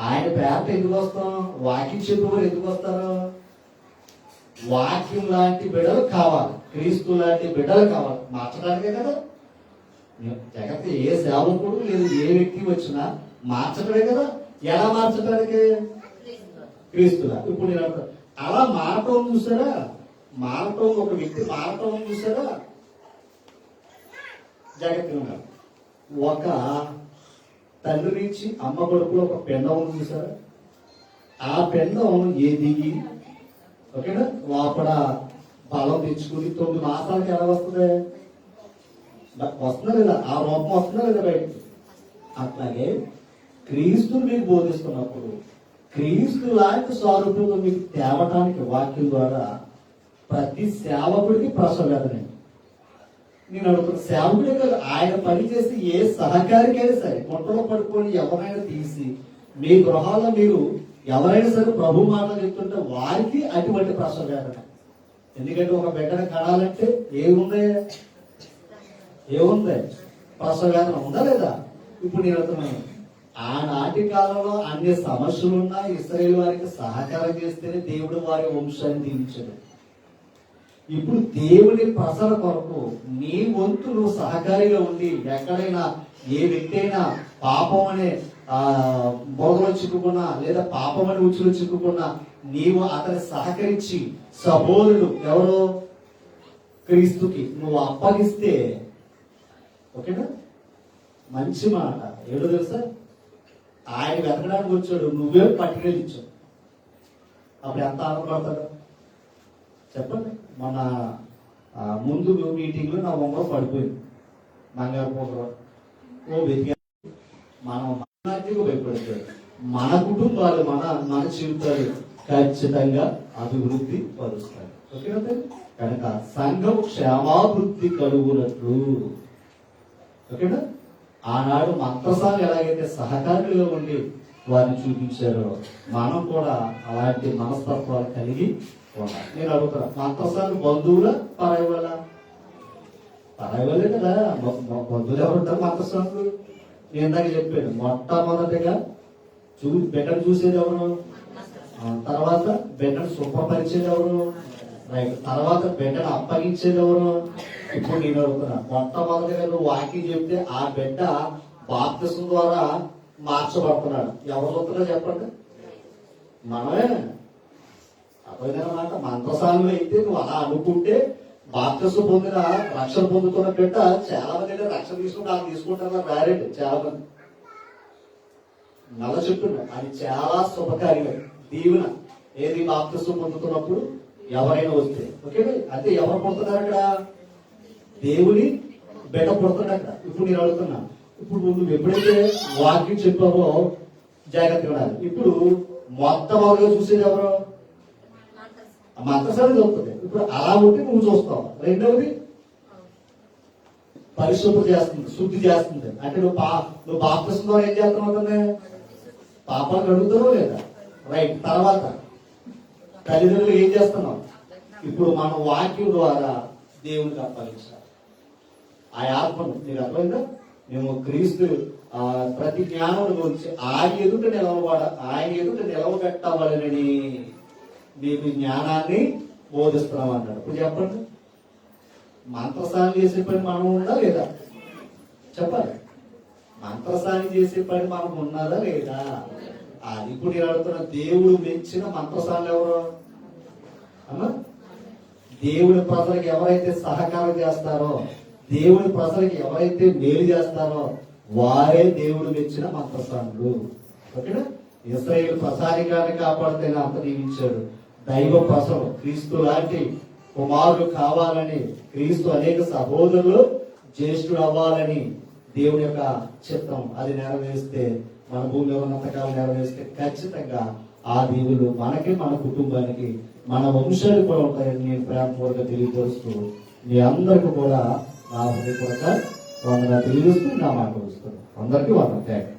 ఆయన పేరట ఎందుకు వస్తాం? వాక్యం చెప్పేవారు ఎందుకు వస్తారు? వాక్యం లాంటి బిడ్డలు కావాలి, క్రీస్తు లాంటి బిడ్డలు కావాలి, మార్చడానికే కదా. జగత్ ఏ సేవకుడు లేదు, ఏ వ్యక్తి వచ్చినా మార్చడమే కదా. ఎలా మార్చడానికి? క్రీస్తులా. ఇప్పుడు నేను అంటాను, అలా మారటం చూసారా? మారటం, ఒక వ్యక్తి మారటం చూసారా? జాగ్రత్తగా, ఒక తల్లి నుంచి అమ్మ కొడుకులో ఒక పెండం చూసారా? ఆ పెండం దిగి, ఓకేనా, లోపల బలం తెచ్చుకుని 9 మాసాలకి ఎలా వస్తుంది? వస్తుందా లేదా? ఆ రూపం వస్తుందా లేదా బయటకి? అట్లాగే క్రీస్తుని మీకు బోధిస్తున్నప్పుడు క్రీస్తు లాంటి స్వరూపంలో మీకు తేవటానికి వాక్యం ద్వారా ప్రతి సేవకుడికి ప్రసవేదనే. నేను అడుగుతున్న సేవకుడే కాదు, ఆయన పనిచేసి ఏ సహకారికైనా సరే మొట్టలో పడుకొని ఎవరైనా తీసి మీ గృహాల్లో మీరు ఎవరైనా సరే ప్రభు మాటలు చెప్తుంటే వారికి అటువంటి ప్రసవేదన. ఎందుకంటే ఒక బిడ్డను కనాలంటే ఏముంది? ప్రసవేదన ఉందా లేదా? ఇప్పుడు నేను అడుగుతున్నాను, ఆనాటి కాలంలో అన్ని సమస్యలున్నా ఇశ్రాయేలు వారికి సహకారం చేస్తేనే దేవుడు వారి వంశాన్ని దీవించాడు. ఇప్పుడు దేవుని ప్రసర కొరకు నీ వంతు నువ్వు సహకారిగా ఉండి, ఎక్కడైనా ఏ వ్యక్తి అయినా పాపం అనే బోధలో చిక్కుకున్నా లేదా పాపం అనే ఉచ్చులో చిక్కుకున్నా నీవు అతని సహకరించి సహోదరుడు ఎవరో క్రీస్తుకి నువ్వు అప్పగిస్తే, ఓకేనా, మంచి మాట. ఏడో తెలుసా? ఆయన వెతకడానికి వచ్చాడు, నువ్వే పట్టుకెళ్ళి ఇచ్చావు. అప్పుడు ఎంత ఆనందపడతాడు చెప్పండి. మన ముందు మీటింగ్ లో నా బొమ్మ పడిపోయింది, బంగారు పోకరు. ఓ వెతిగా మనం భయపడతాడు. మన కుటుంబాలు, మన జీవితాలు ఖచ్చితంగా అభివృద్ధి పరుస్తాయి. ఓకేనా? కనుక సంఘం క్షేమాభివృద్ధి కలుగునట్లు, ఓకేనా, ఆనాడు మంత్రసాలు ఎలాగైతే సహకారులుగా ఉండి వారిని చూపించారో మనం కూడా అలాంటి మనస్తత్వాలు కలిగి ఉండాలి. నేను అడుగుతున్నా, మంత్రసాలు బంధువుల పరాయి వాళ్ళ? పరాయి వాళ్ళే కదా. బంధువులు ఎవరుంటారు మంత్రసాలు? నేను ఇందాక చెప్పాను, మొట్టమొదటిగా బిడ్డను చూసేది ఎవరు? తర్వాత బిడ్డను శుభ్రపరిచేది ఎవరు? రైట్. తర్వాత బిడ్డను అప్పగించేది ఎవరు? ఇప్పుడు నేను అడుగుతున్నా, మొట్టమొదటిగా నువ్వు వాక్యం చెప్తే ఆ బిడ్డ బాప్తిసం ద్వారా మార్చబడుతున్నాడు. ఎవరు చూస్తున్నారో చెప్పండి? మనమే. అర్థమైందన్నమాట. మంత్రసానులు అయితే నువ్వు అలా అనుకుంటే బాప్తిసం పొందిన, రక్షణ పొందుతున్న బిడ్డ చాలా మంది రక్షణ తీసుకుంటే వాళ్ళు తీసుకుంటారు డైరెక్ట్. చాలా మంది నల్ల చెప్తున్నా, అది చాలా శుభకార్యం, దీవెన. ఏది? బాప్తిసం పొందుతున్నప్పుడు ఎవరైనా వస్తే, ఓకే. అంటే ఎవరు పుడుతున్నారు అక్కడ? దేవుని బిడ్డ పుడుతున్నాడు అక్కడ. ఇప్పుడు నేను అడుగుతున్నా, ఇప్పుడు నువ్వు ఎప్పుడైతే వాక్యం చెప్పావో జాగ్రత్తగా ఉండాలి. ఇప్పుడు మొట్టమొదటిగా చూసేది ఎవరు? మంత్రసారి చూస్తుంది. ఇప్పుడు అలా ఉంటే నువ్వు చూస్తావు. రెండవది పరిశుభ్ర చేస్తుంది, శుద్ధి చేస్తుంది. అంటే నువ్వు బాప్తిసం ద్వారా ఏం చేస్తున్నావు? పాపాలు కడుగుతావో లేదా? రైట్. తర్వాత తల్లిదండ్రులు ఏం చేస్తున్నావు? ఇప్పుడు మన వాక్యం ద్వారా దేవునికి అప్పగించాలి ఆ ఆత్మను. మీరు అర్థమైందా? మేము క్రీస్తు ప్రతి జ్ఞానం గురించి ఆయన ఎదుట నిలవబెట్టవాలని మీకు జ్ఞానాన్ని బోధిస్తున్నాం అన్నాడు. ఇప్పుడు చెప్పండి, మంత్రసాన్ని చేసే పని మనం ఉందా లేదా? చెప్పాలి. మంత్రసాన్ని చేసే పని మనం ఉన్నదా లేదా? అది ఇప్పుడు నేను అడుగుతున్నా, దేవుడు మెచ్చిన మంత్రసానులు ఎవరు అన్నా? దేవుడి ప్రజలకు ఎవరైతే సహకారం చేస్తారో, దేవుడి ప్రజలకు ఎవరైతే మేలు చేస్తారో వారే దేవుడు మెచ్చిన మంత్రసానులు. ఓకేనా? ఇశ్రాయేలు ప్రసారికాన్ని కాపాడితేనే అంత నియమించాడు. దైవ ప్రసవం క్రీస్తు లాంటి కుమారుడు కావాలని, క్రీస్తు అనేక సహోదరులు జ్యేష్ఠుడు అవ్వాలని దేవుని యొక్క చిత్తం. అది నెరవేరిస్తే మన భూమిలో ఉన్నంతకాలం నెరవేరిస్తే ఖచ్చితంగా ఆ దీవులు మనకి, మన కుటుంబానికి, మన వంశాలు కూడా ఉంటాయని నేను ప్రేమపూర్వకంగా తెలియపరుస్తూ మీ అందరికీ కూడా నా హృదయపూర్వక వందన తెలియజేస్తూ నా మాట వస్తున్నాను. అందరికీ వందన. థాంక్స్.